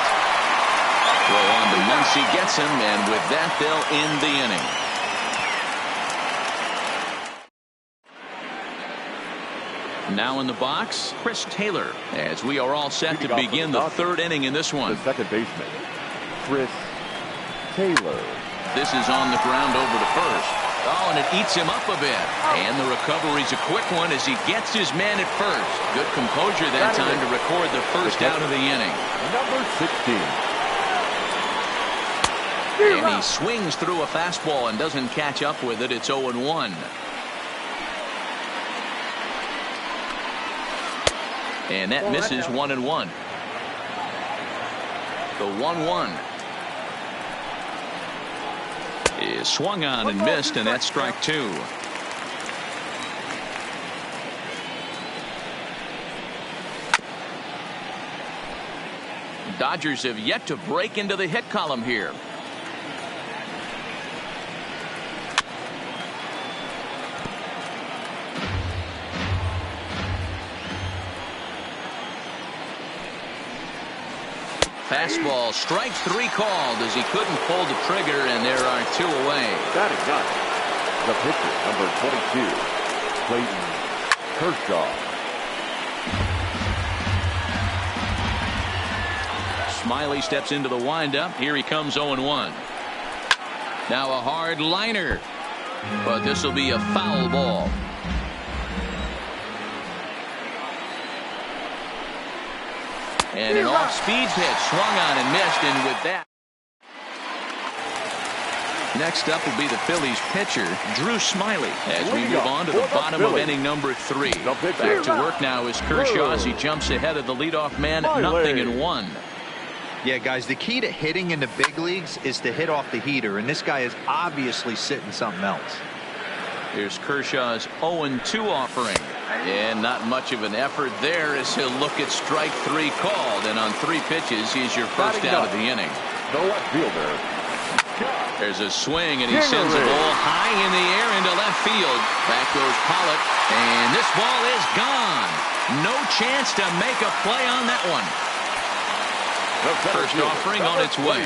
Throw on to Muncy, gets him, and with that they'll end the inning. Now in the box, Chris Taylor, as we are all set to begin the 3rd inning in this one. The second baseman, Chris Taylor. This is on the ground over to first. Oh, and it eats him up a bit. And the recovery's a quick one as he gets his man at first. Good composure that time to record the first out of the inning. Number 16. And he swings through a fastball and doesn't catch up with it. It's 0-1. And that misses. 1-1. The 1-1. is swung on and missed, and that's strike 2. Dodgers have yet to break into the hit column here. Fastball, strike 3 called as he couldn't pull the trigger, and there are 2 away. Batting ninth, the pitcher, number 22, Clayton Kershaw. Smiley steps into the windup. Here he comes 0-1. Now a hard liner, but this will be a foul ball. And an off-speed pitch swung on and missed, and with that. Next up will be the Phillies pitcher, Drew Smiley, as we move on to the bottom of inning number 3. Back to work now is Kershaw as he jumps ahead of the leadoff man at 0-1. Yeah, guys, the key to hitting in the big leagues is to hit off the heater, and this guy is obviously sitting something else. Here's Kershaw's 0-2 offering. And not much of an effort there as he'll look at strike 3 called. And on 3 pitches, he's your first out of the inning. The left fielder. There's a swing, and he sends a ball high in the air into left field. Back goes Pollock, and this ball is gone. No chance to make a play on that one. First offering on its way.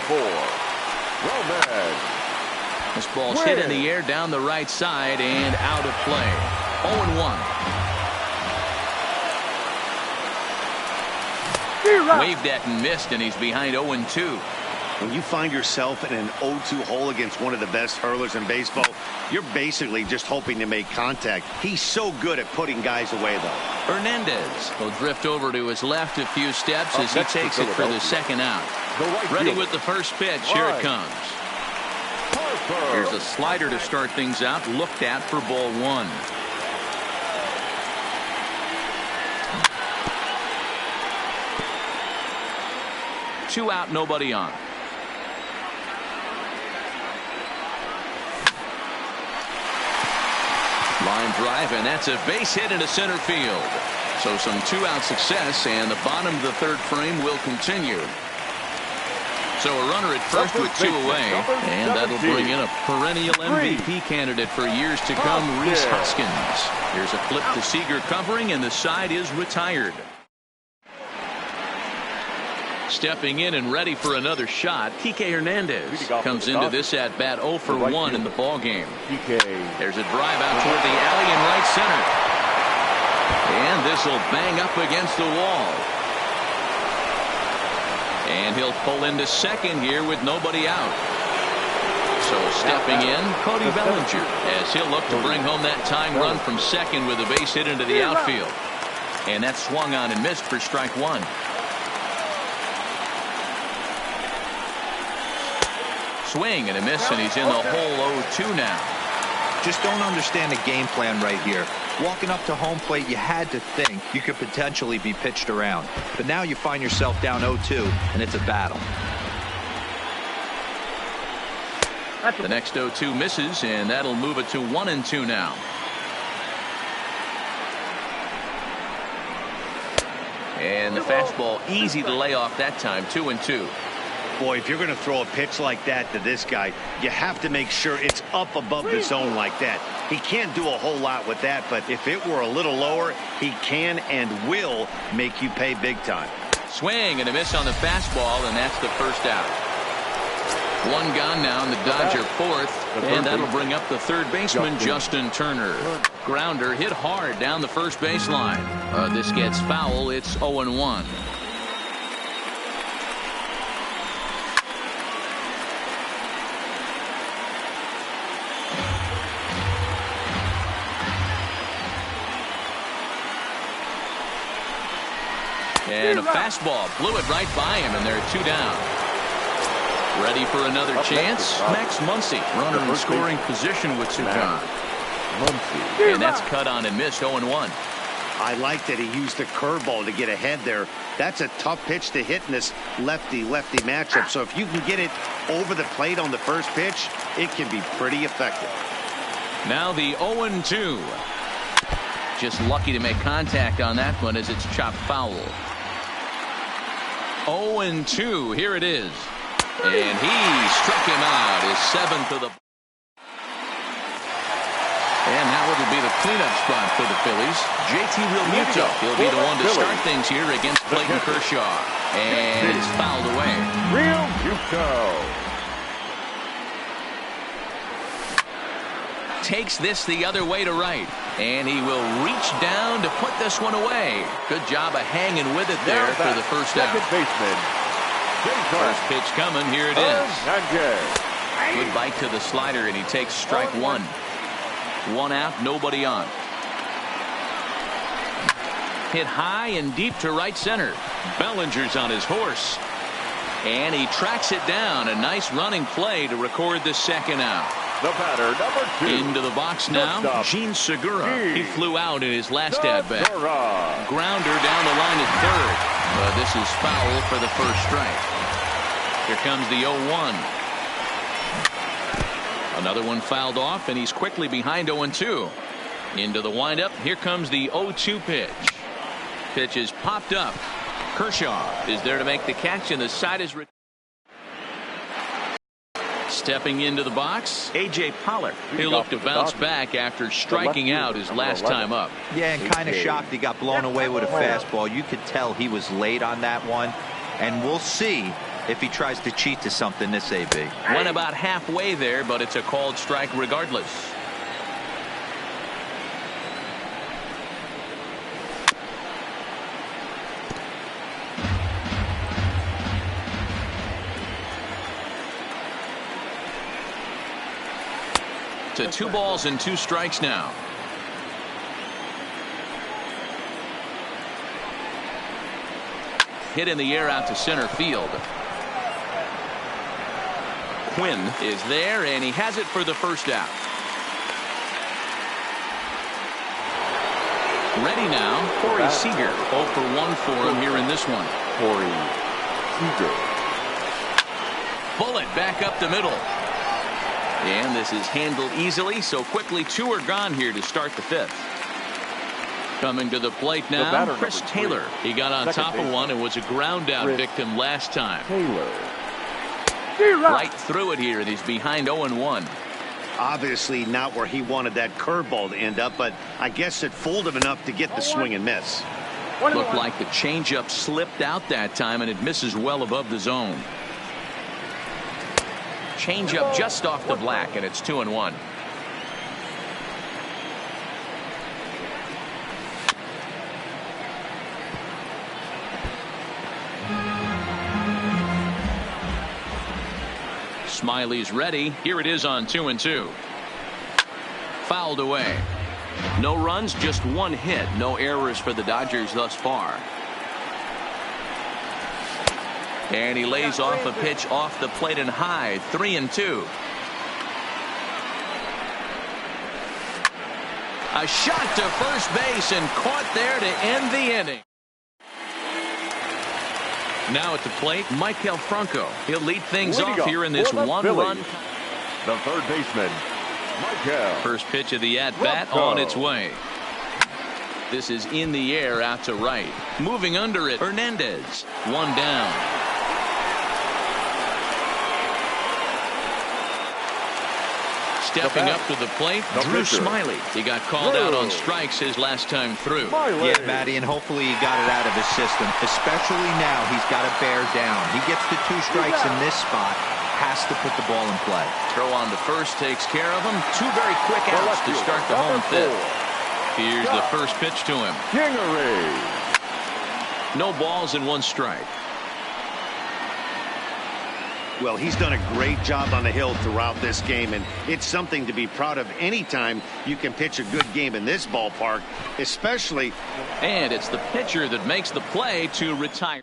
This ball's hit in the air down the right side and out of play. 0-1. Waved at and missed, and he's behind 0-2. When you find yourself in an 0-2 hole against one of the best hurlers in baseball, you're basically just hoping to make contact. He's so good at putting guys away, though. Hernandez will drift over to his left a few steps as he takes it for the second out. Ready with the first pitch. Here it comes. Here's a slider to start things out, looked at for ball 1. Two out, nobody on. Line drive, and that's a base hit into center field. So some 2-out success, and the bottom of the 3rd frame will continue. So a runner at first with 2 away, and that'll bring in a perennial MVP candidate for years to come, Rhys Hoskins. Here's a flip to Seager covering, and the side is retired. Stepping in and ready for another shot, Kike Hernandez comes into this at bat 0 for 1 in the ball game. There's a drive out toward the alley in right center, and this will bang up against the wall. And he'll pull into second here with nobody out. So stepping in, Cody Bellinger, as he'll look to bring home that tying run from second with a base hit into the outfield. And that's swung on and missed for strike 1. Swing and a miss, and he's in the hole 0-2 now. Just don't understand the game plan right here. Walking up to home plate, you had to think you could potentially be pitched around. But now you find yourself down 0-2, and it's a battle. The next 0-2 misses, and that'll move it to 1-2 now. And the fastball easy to lay off that time, 2-2. Boy, if you're going to throw a pitch like that to this guy, you have to make sure it's up above the zone like that. He can't do a whole lot with that, but if it were a little lower, he can and will make you pay big time. Swing and a miss on the fastball, and that's the first out. 1 gone now in the Dodger 4th, and that'll bring up the 3rd baseman, Justin Turner. Grounder hit hard down the first baseline. This gets foul. It's 0-1. And a fastball blew it right by him, and there are 2 down. Ready for another chance? Max Muncy, runner in scoring position with 2 gone. And that's cut on and missed, 0-1. I like that he used the curveball to get ahead there. That's a tough pitch to hit in this lefty-lefty matchup. So if you can get it over the plate on the first pitch, it can be pretty effective. Now the 0-2. Just lucky to make contact on that one as it's chopped foul. 0-2. Here it is. And he struck him out. His 7th of the. And now it'll be the cleanup spot for the Phillies. JT Realmuto. He'll be the one to start things here against Clayton Kershaw. And it's fouled away. Realmuto takes this the other way to right. And he will reach down to put this one away. Good job of hanging with it there for the first out. First pitch coming. Here it is. Good bite to the slider, and he takes strike one. 1 out, nobody on. Hit high and deep to right center. Bellinger's on his horse. And he tracks it down. A nice running play to record the second out. The batter, number 2. Into the box now, Gene Segura. He flew out in his last at-bat. Grounder down the line at third. But this is foul for the first strike. Here comes the 0-1. Another one fouled off, and he's quickly behind 0-2. Into the windup. Here comes the 0-2 pitch. Pitch is popped up. Kershaw is there to make the catch, and the side is. Stepping into the box, A.J. Pollock. He'll look to bounce back after striking out his last time up. Yeah, and kind of shocked he got blown away with a fastball. You could tell he was late on that one. And we'll see if he tries to cheat to something this AB. Went about halfway there, but it's a called strike regardless. To 2 balls and 2 strikes now. Hit in the air out to center field. Quinn is there, and he has it for the first out. Ready now, Corey Seager. 0 for 1 for him here in this one. Corey Seager. Bullet back up the middle. And this is handled easily, so quickly 2 are gone here to start the 5th. Coming to the plate now, Chris Taylor. He got on top of one and was a ground out victim last time. Right through it here, and he's behind 0-1. Obviously not where he wanted that curveball to end up, but I guess it fooled him enough to get the swing and miss. Looked like the changeup slipped out that time, and it misses well above the zone. Changeup just off the black, and it's 2-1. Smiley's ready. Here it is on 2-2. Fouled away. No runs, just 1 hit. No errors for the Dodgers thus far. And he lays off a pitch off the plate and high. 3-2. A shot to first base and caught there to end the inning. Now at the plate, Maikel Franco. He'll lead things off here in this 1-run. The third baseman, Maikel. First pitch of the at-bat on its way. This is in the air out to right. Moving under it, Hernandez. 1 down. Stepping up to the plate, Drew Smiley. He got called out on strikes his last time through. Yeah, Matty, and hopefully he got it out of his system. Especially now, he's got to bear down. He gets the 2 strikes in this spot, has to put the ball in play. Throw on to first takes care of him. 2 very quick outs to start the home 5th. Here's the first pitch to him. No balls and 1 strike. Well, he's done a great job on the hill throughout this game, and it's something to be proud of anytime you can pitch a good game in this ballpark, especially. And it's the pitcher that makes the play to retire.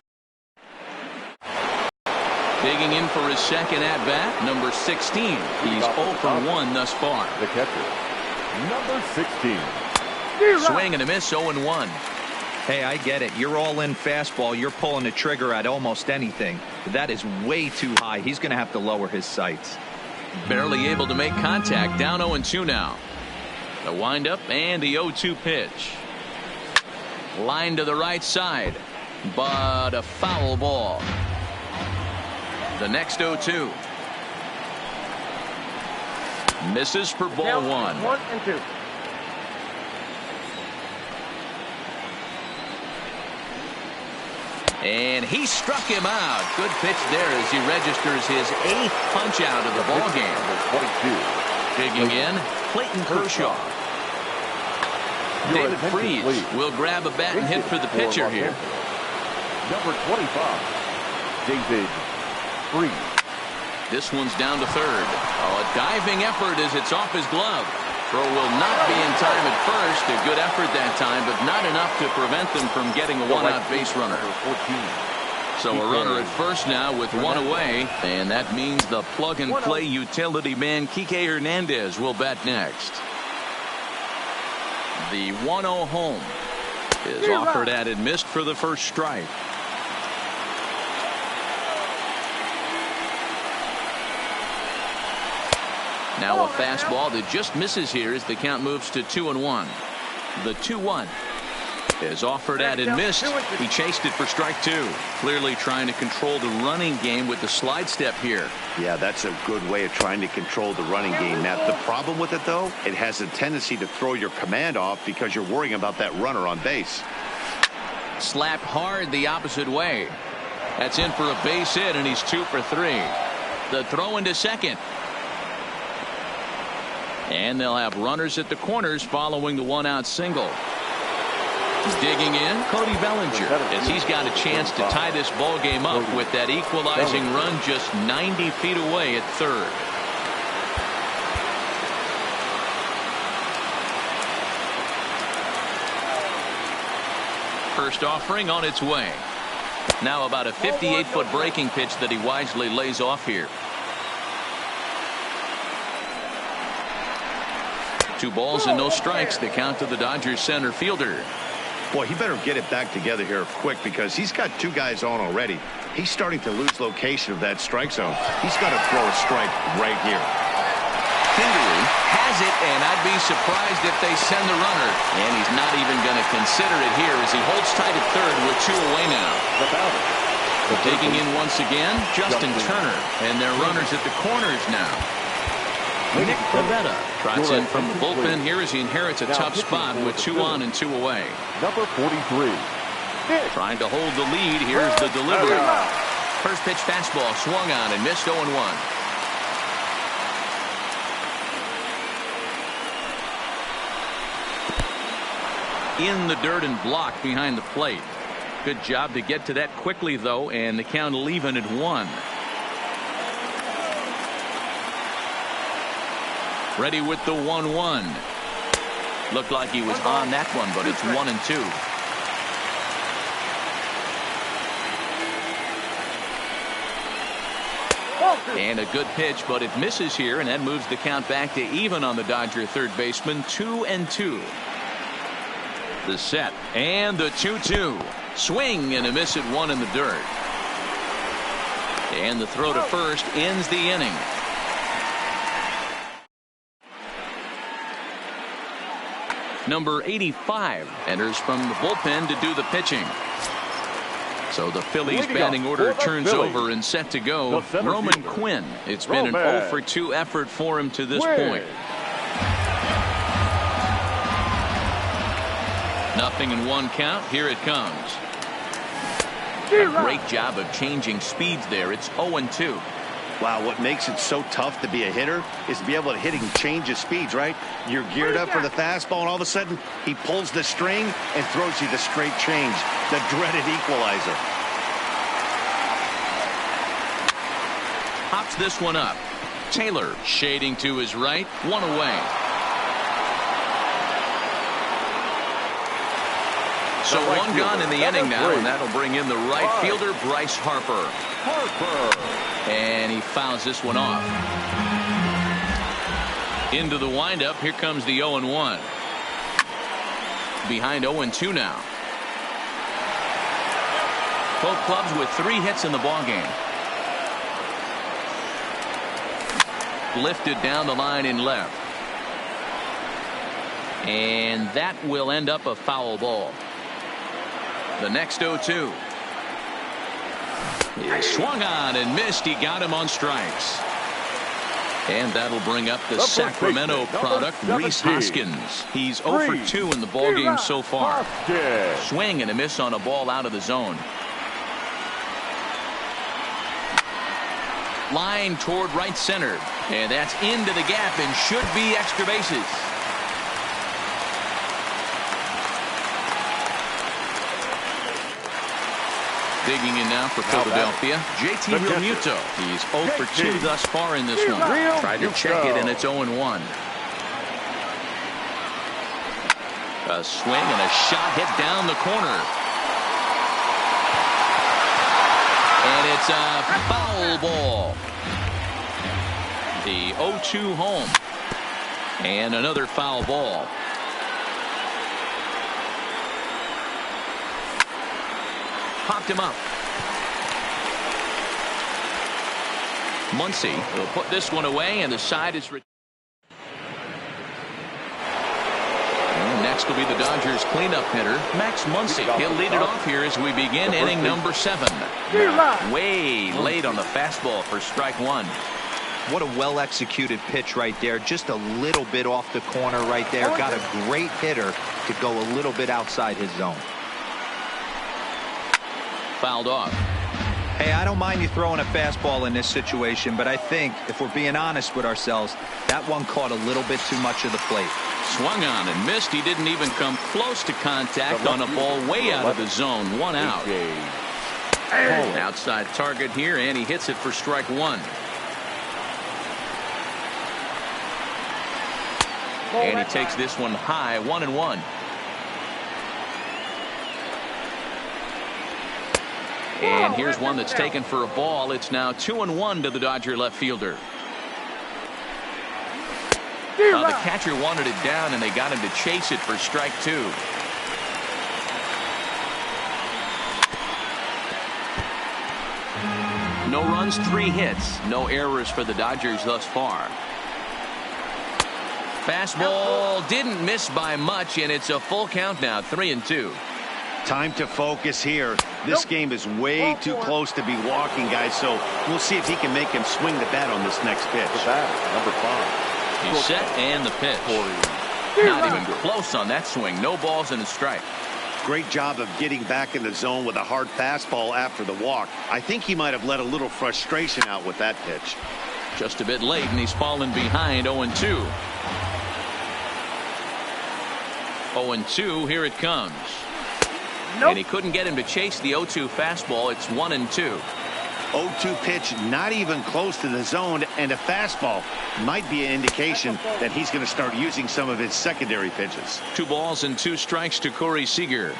Digging in for his second at-bat, number 16. He's 0 for 1 thus far. The catcher, number 16. Swing and a miss, 0-1. Hey, I get it. You're all in fastball. You're pulling the trigger at almost anything. That is way too high. He's going to have to lower his sights. Barely able to make contact. Down 0-2 now. The windup and the 0-2 pitch. Line to the right side, but a foul ball. The next 0-2. Misses for ball 1. 1-2. And he struck him out. Good pitch there as he registers his 8th punch out of the ball game. 22. Digging in, Clayton Kershaw. David Freese will grab a bat and hit for the pitcher here. Number 25, David Freese. This one's down to third. Oh, a diving effort as it's off his glove. Throw will not be in time at first. A good effort that time, but not enough to prevent them from getting a one-out base runner. So a runner at first now with one away, and that means the plug-and-play utility man Kike Hernandez will bat next. The 1-0 home is offered at and missed for the first strike. Now a fastball that just misses here as the count moves to 2-1. The 2-1 is offered at and missed. He chased it for strike 2. Clearly trying to control the running game with the slide step here. Yeah, that's a good way of trying to control the running game. Now, the problem with it, though, it has a tendency to throw your command off because you're worrying about that runner on base. Slapped hard the opposite way. That's in for a base hit, and he's 2 for 3. The throw into second. And they'll have runners at the corners following the one-out single. Digging in, Cody Bellinger, as he's got a chance to tie this ball game up with that equalizing run just 90 feet away at third. First offering on its way. Now about a 58-foot breaking pitch that he wisely lays off here. 2 balls and no strikes. The count to the Dodgers center fielder. Boy, he better get it back together here quick because he's got 2 guys on already. He's starting to lose location of that strike zone. He's got to throw a strike right here. Kingery has it, and I'd be surprised if they send the runner. And he's not even going to consider it here as he holds tight at third with 2 away now. Taking in once again, Justin Turner, and their runners at the corners now. Nick Pivetta trots in from the bullpen here as he inherits a tough spot with 2 on and 2 away. Number 43. Trying to hold the lead. Here's the delivery. First pitch fastball swung on and missed 0-1. In the dirt and blocked behind the plate. Good job to get to that quickly, though, and the count even at 1. Ready with the 1-1. Looked like he was on that one, but it's 1-2. And a good pitch, but it misses here, and that moves the count back to even on the Dodger third baseman. 2-2. The set and the 2-2. Swing and a miss at 1 in the dirt. And the throw to first ends the inning. Number 85 enters from the bullpen to do the pitching. So the Phillies batting order turns over and set to go. Roman Quinn. It's been an 0 for 2 effort for him to this point. Nothing in 1 count. Here it comes. A great job of changing speeds there. It's 0-2. Wow, what makes it so tough to be a hitter is to be able to hit and change his speeds, right? You're geared up for the fastball, and all of a sudden, he pulls the string and throws you the straight change, the dreaded equalizer. Pops this one up. Taylor shading to his right, 1 away. So 1 gone in the inning now, and that'll bring in the right fielder, Bryce Harper. And he fouls this one off. Into the windup. Here comes the 0-1. behind 0-2 now. Both clubs with 3 hits in the ballgame. Lifted down the line in left. And that will end up a foul ball. The next 0-2. He swung on and missed. He got him on strikes. And that'll bring up the Sacramento product, Rhys Hoskins. He's 0 for 2 in the ballgame so far. Swing and a miss on a ball out of the zone. Line toward right center. And that's into the gap and should be extra bases. Digging in now for Philadelphia, JT Realmuto. He's 0 for 2 thus far in this one. Tried to check it, and it's 0-1. A swing and a shot hit down the corner. And it's a foul ball. The 0-2 home. And another foul ball. Popped him up. Muncy will put this one away, and the side is. And next will be the Dodgers cleanup hitter, Max Muncy. He'll lead it off here as we begin inning number 7. Way late on the fastball for strike 1. What a well-executed pitch right there. Just a little bit off the corner right there. Got a great hitter to go a little bit outside his zone. Fouled off. Hey, I don't mind you throwing a fastball in this situation, but I think if we're being honest with ourselves, that one caught a little bit too much of the plate. Swung on and missed. He didn't even come close to contact on a ball way out of the zone. 1 out. Outside target here, and he hits it for strike 1. And he takes this one high, 1-1. And here's one that's taken for a ball. It's now 2-1 to the Dodger left fielder. The catcher wanted it down, and they got him to chase it for strike 2. No runs, 3 hits. No errors for the Dodgers thus far. Fastball didn't miss by much, and it's a full count now, 3-2. Time to focus here. This game is way too close to be walking, guys, so we'll see if he can make him swing the bat on this next pitch. Number 5. He's set, and the pitch. Not even close on that swing. No balls and a strike. Great job of getting back in the zone with a hard fastball after the walk. I think he might have let a little frustration out with that pitch. Just a bit late, and he's fallen behind 0-2. 0-2, here it comes. And he couldn't get him to chase the 0-2 fastball. It's 1-2. 0-2 pitch, not even close to the zone, and a fastball might be an indication that he's going to start using some of his secondary pitches. 2 balls and 2 strikes to Corey Seager.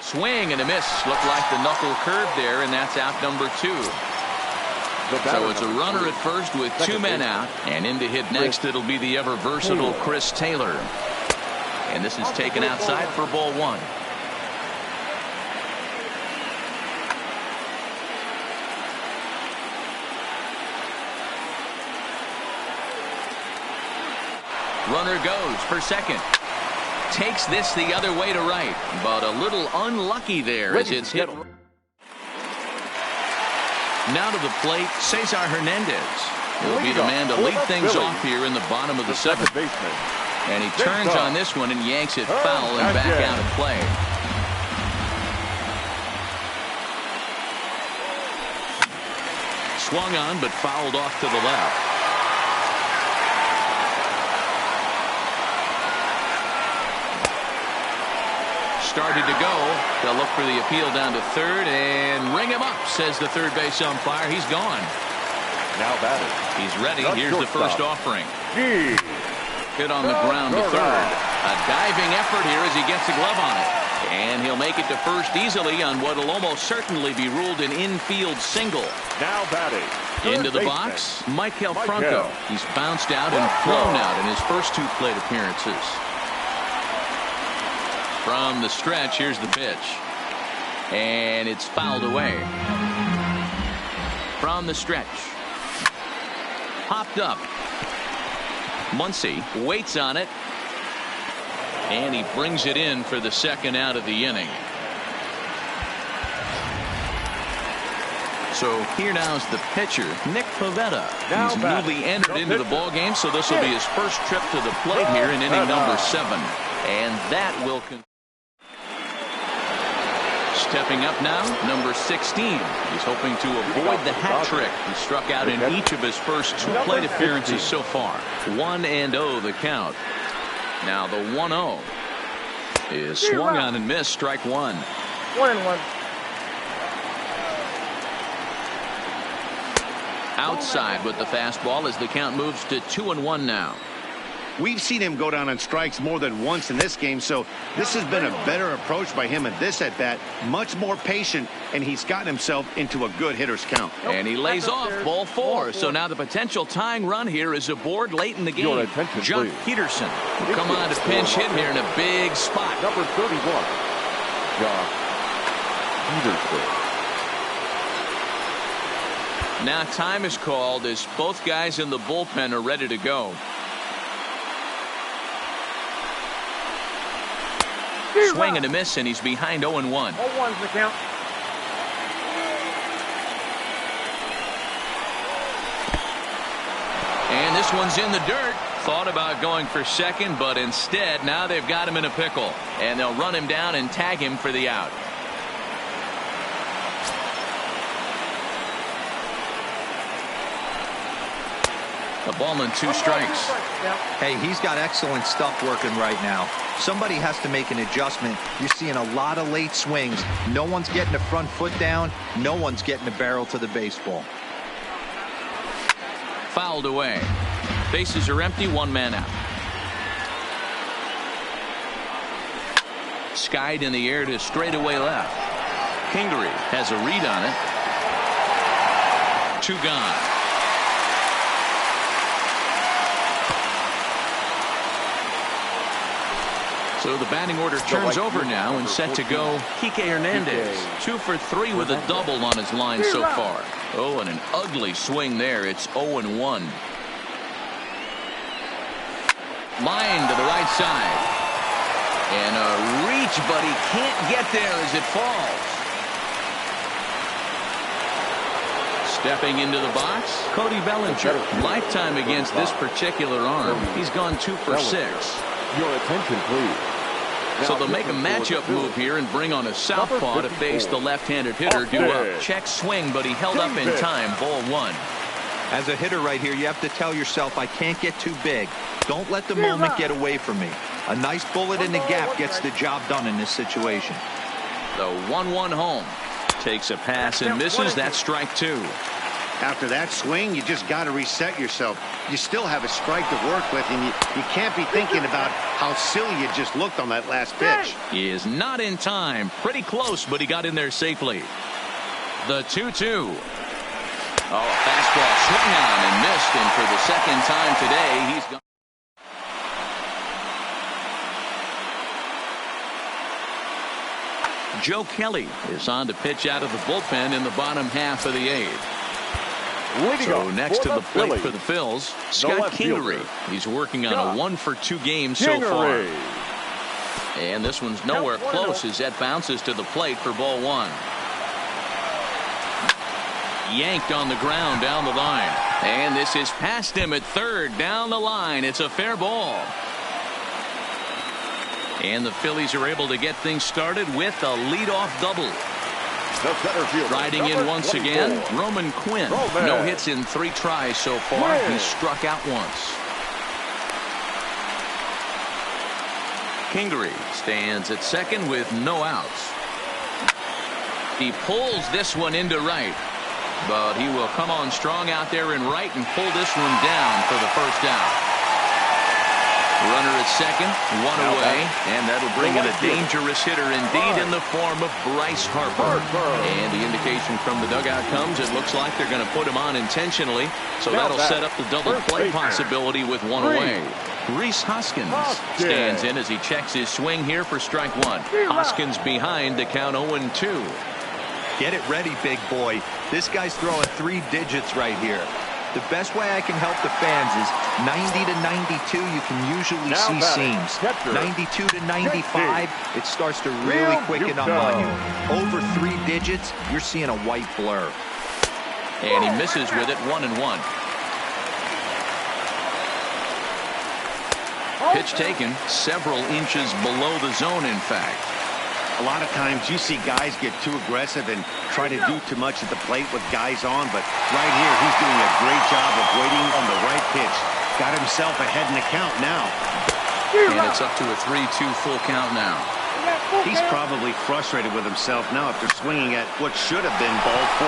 Swing and a miss. Looked like the knuckle curve there, and that's out number 2. So it's a runner at first with 2 men out, and in to hit next it'll be the ever versatile Chris Taylor. And this is taken outside for ball 1. Runner goes for second. Takes this the other way to right, but a little unlucky there as it's hit. Now to the plate, Cesar Hernandez. He'll be the man to lead things off here in the bottom of the 7th. And he turns on this one and yanks it foul and back out of play. Swung on but fouled off to the left. Started to go. They'll look for the appeal down to third and ring him up, says the third base umpire. He's gone. Now batted. He's ready. Here's the first offering. Hit on the ground to third. A diving effort here as he gets a glove on it. And he'll make it to first easily on what will almost certainly be ruled an infield single. Now batting. Into the box, Michael Franco. He's bounced out and flown out in his first 2 plate appearances. From the stretch, here's the pitch. And it's fouled away. From the stretch. Popped up. Muncy waits on it. And he brings it in for the second out of the inning. So here now is the pitcher, Nick Pivetta. He's newly entered into the ball game, so this will be his first trip to the plate here in inning number 7. And that will stepping up now, number 16. He's hoping to avoid the hat trick. He struck out in each of his first 2 plate appearances so far. 1-0 the count. Now the 1-0 is swung on and missed. Strike 1. 1-1. Outside with the fastball as the count moves to 2-1 now. We've seen him go down on strikes more than once in this game, so this has been a better approach by him at this at-bat. Much more patient, and he's gotten himself into a good hitter's count. And he lays off ball 4. So now the potential tying run here is aboard late in the game. John Peterson will come on to pinch hit here in a big spot. Number 31, John Peterson. Now time is called as both guys in the bullpen are ready to go. Swing and a miss, and he's behind 0-1. 0-1's the count. And this one's in the dirt. Thought about going for second, but instead now they've got him in a pickle. And they'll run him down and tag him for the out. A ball and 2 strikes. Hey, he's got excellent stuff working right now. Somebody has to make an adjustment. You're seeing a lot of late swings. No one's getting the front foot down. No one's getting the barrel to the baseball. Fouled away. Bases are empty. 1 man out. Skied in the air to straightaway left. Kingery has a read on it. 2 gone. So the batting order turns over now and set to go Kike Hernandez. 2 for 3 with a double on his line so far. Oh, and an ugly swing there. It's 0-1. Line to the right side. And a reach, but he can't get there as it falls. Stepping into the box, Cody Bellinger. Lifetime against this particular arm. He's gone 2 for 6. Your attention, please. So they'll make a matchup move here and bring on a southpaw to face the left-handed hitter due up. Check swing, but he held up in time. Ball 1. As a hitter right here, you have to tell yourself, I can't get too big. Don't let the moment get away from me. A nice bullet in the gap gets the job done in this situation. The 1-1 home. Takes a pass and misses. That's strike 2. After that swing, you just got to reset yourself. You still have a strike to work with, and you can't be thinking about how silly you just looked on that last pitch. He is not in time. Pretty close, but he got in there safely. The 2-2. Oh, a fastball swung on and missed, and for the second time today, he's gone. Joe Kelly is on to pitch out of the bullpen in the bottom half of the 8th. So next to the plate for the Phils, Scott Kingery. He's working on a 1 for 2 game so far. And this one's nowhere close as that bounces to the plate for ball 1. Yanked on the ground down the line. And this is past him at third down the line. It's a fair ball. And the Phillies are able to get things started with a leadoff double. Riding in once again, Roman Quinn. No hits in 3 tries so far. He's struck out once. Kingery stands at second with no outs. He pulls this one into right, but he will come on strong out there in right and pull this one down for the first out. Runner at second, one away, and that'll bring in a dangerous hitter indeed in the form of Bryce Harper. And the indication from the dugout comes, it looks like they're going to put him on intentionally, so that'll set up the double play possibility with one away. Rhys Hoskins stands in as he checks his swing here for strike one. Hoskins behind to count 0-2. Get it ready, big boy. This guy's throwing 3 digits right here. The best way I can help the fans is 90 to 92. You can usually see seams. 92 to 95, it starts to really quicken up on you. Over 3 digits, you're seeing a white blur. And he misses with it, 1-1. Pitch taken several inches below the zone, in fact. A lot of times you see guys get too aggressive and try to do too much at the plate with guys on, but right here he's doing a great job of waiting on the right pitch. Got himself ahead in the count now. And it's up to a 3-2 full count now. He's probably frustrated with himself now after swinging at what should have been ball 4.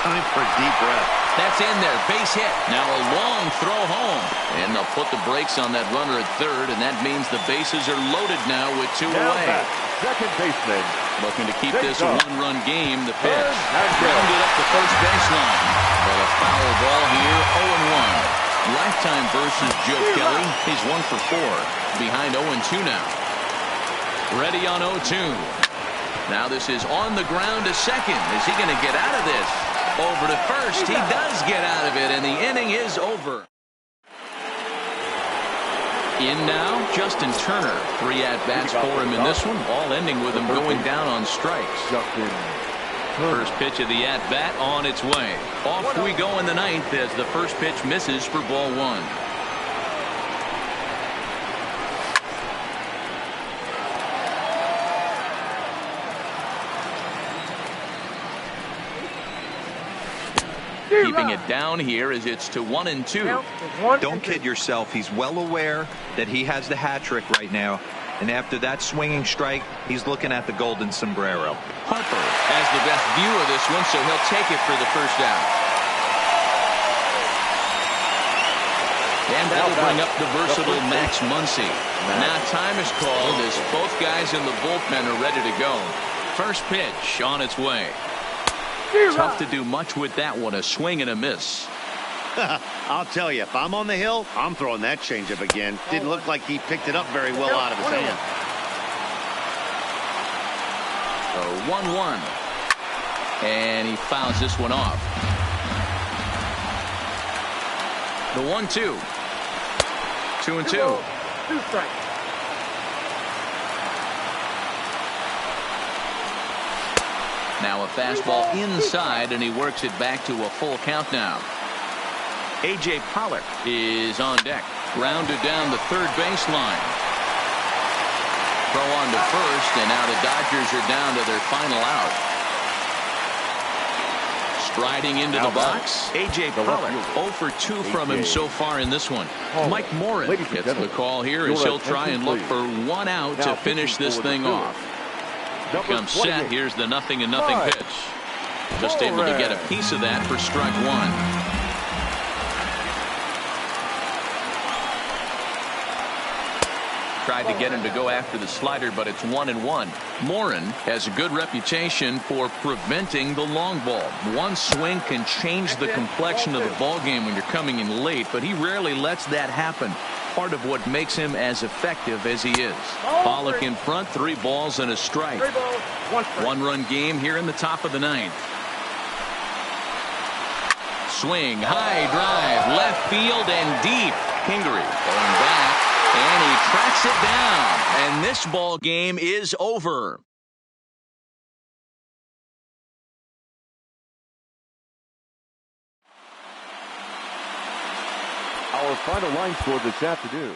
Time for a deep breath. That's in there, base hit. Now a long throw home. And they'll put the brakes on that runner at third, and that means the bases are loaded now with 2 away. Second baseman. Looking to keep this a one-run game. The pitch. Grounded up the first baseline. But a foul ball here, 0-1. Lifetime versus Joe Kelly. He's 1 for 4. Behind 0-2 now. Ready on 0-2. Now this is on the ground to second. Is he going to get out of this? Over to first. He does get out of it, and the inning is over. In now, Justin Turner. 3 at-bats for him in this one, all ending with him going down on strikes. First pitch of the at-bat on its way. Off we go in the 9th as the first pitch misses for ball 1. Keeping it down here as it's to 1-2. Don't kid yourself. He's well aware that he has the hat trick right now. And after that swinging strike, he's looking at the golden sombrero. Harper has the best view of this one, so he'll take it for the first out. And that'll bring up the versatile Max Muncy. Now time is called as both guys in the bullpen are ready to go. First pitch on its way. Tough to do much with that one, a swing and a miss. I'll tell you, if I'm on the hill, I'm throwing that changeup again. Didn't look like he picked it up very well out of his hand. So 1-1. And he fouls this one off. The 1-2. 2-2. 2 strikes. Now a fastball inside, and he works it back to a full count now. A.J. Pollock is on deck. Grounded down the third baseline. Throw on to first, and now the Dodgers are down to their final out. Striding into the box, A.J. Pollock. 0 for 2 from him so far in this one. Mike Morin gets the call here as he'll try and look for 1 out to finish this thing off. Comes set. Here's the 0-0 pitch. Just able to get a piece of that for strike 1. Tried to get him to go after the slider, but it's 1-1. Morin has a good reputation for preventing the long ball. One swing can change the complexion of the ball game when you're coming in late, but he rarely lets that happen. Part of what makes him as effective as he is. Pollock in front, 3 balls and a strike. 1-run game here in the top of the 9th. Swing, high drive, left field and deep. Kingery going back, and he tracks it down. And this ball game is over. Our final line score this afternoon.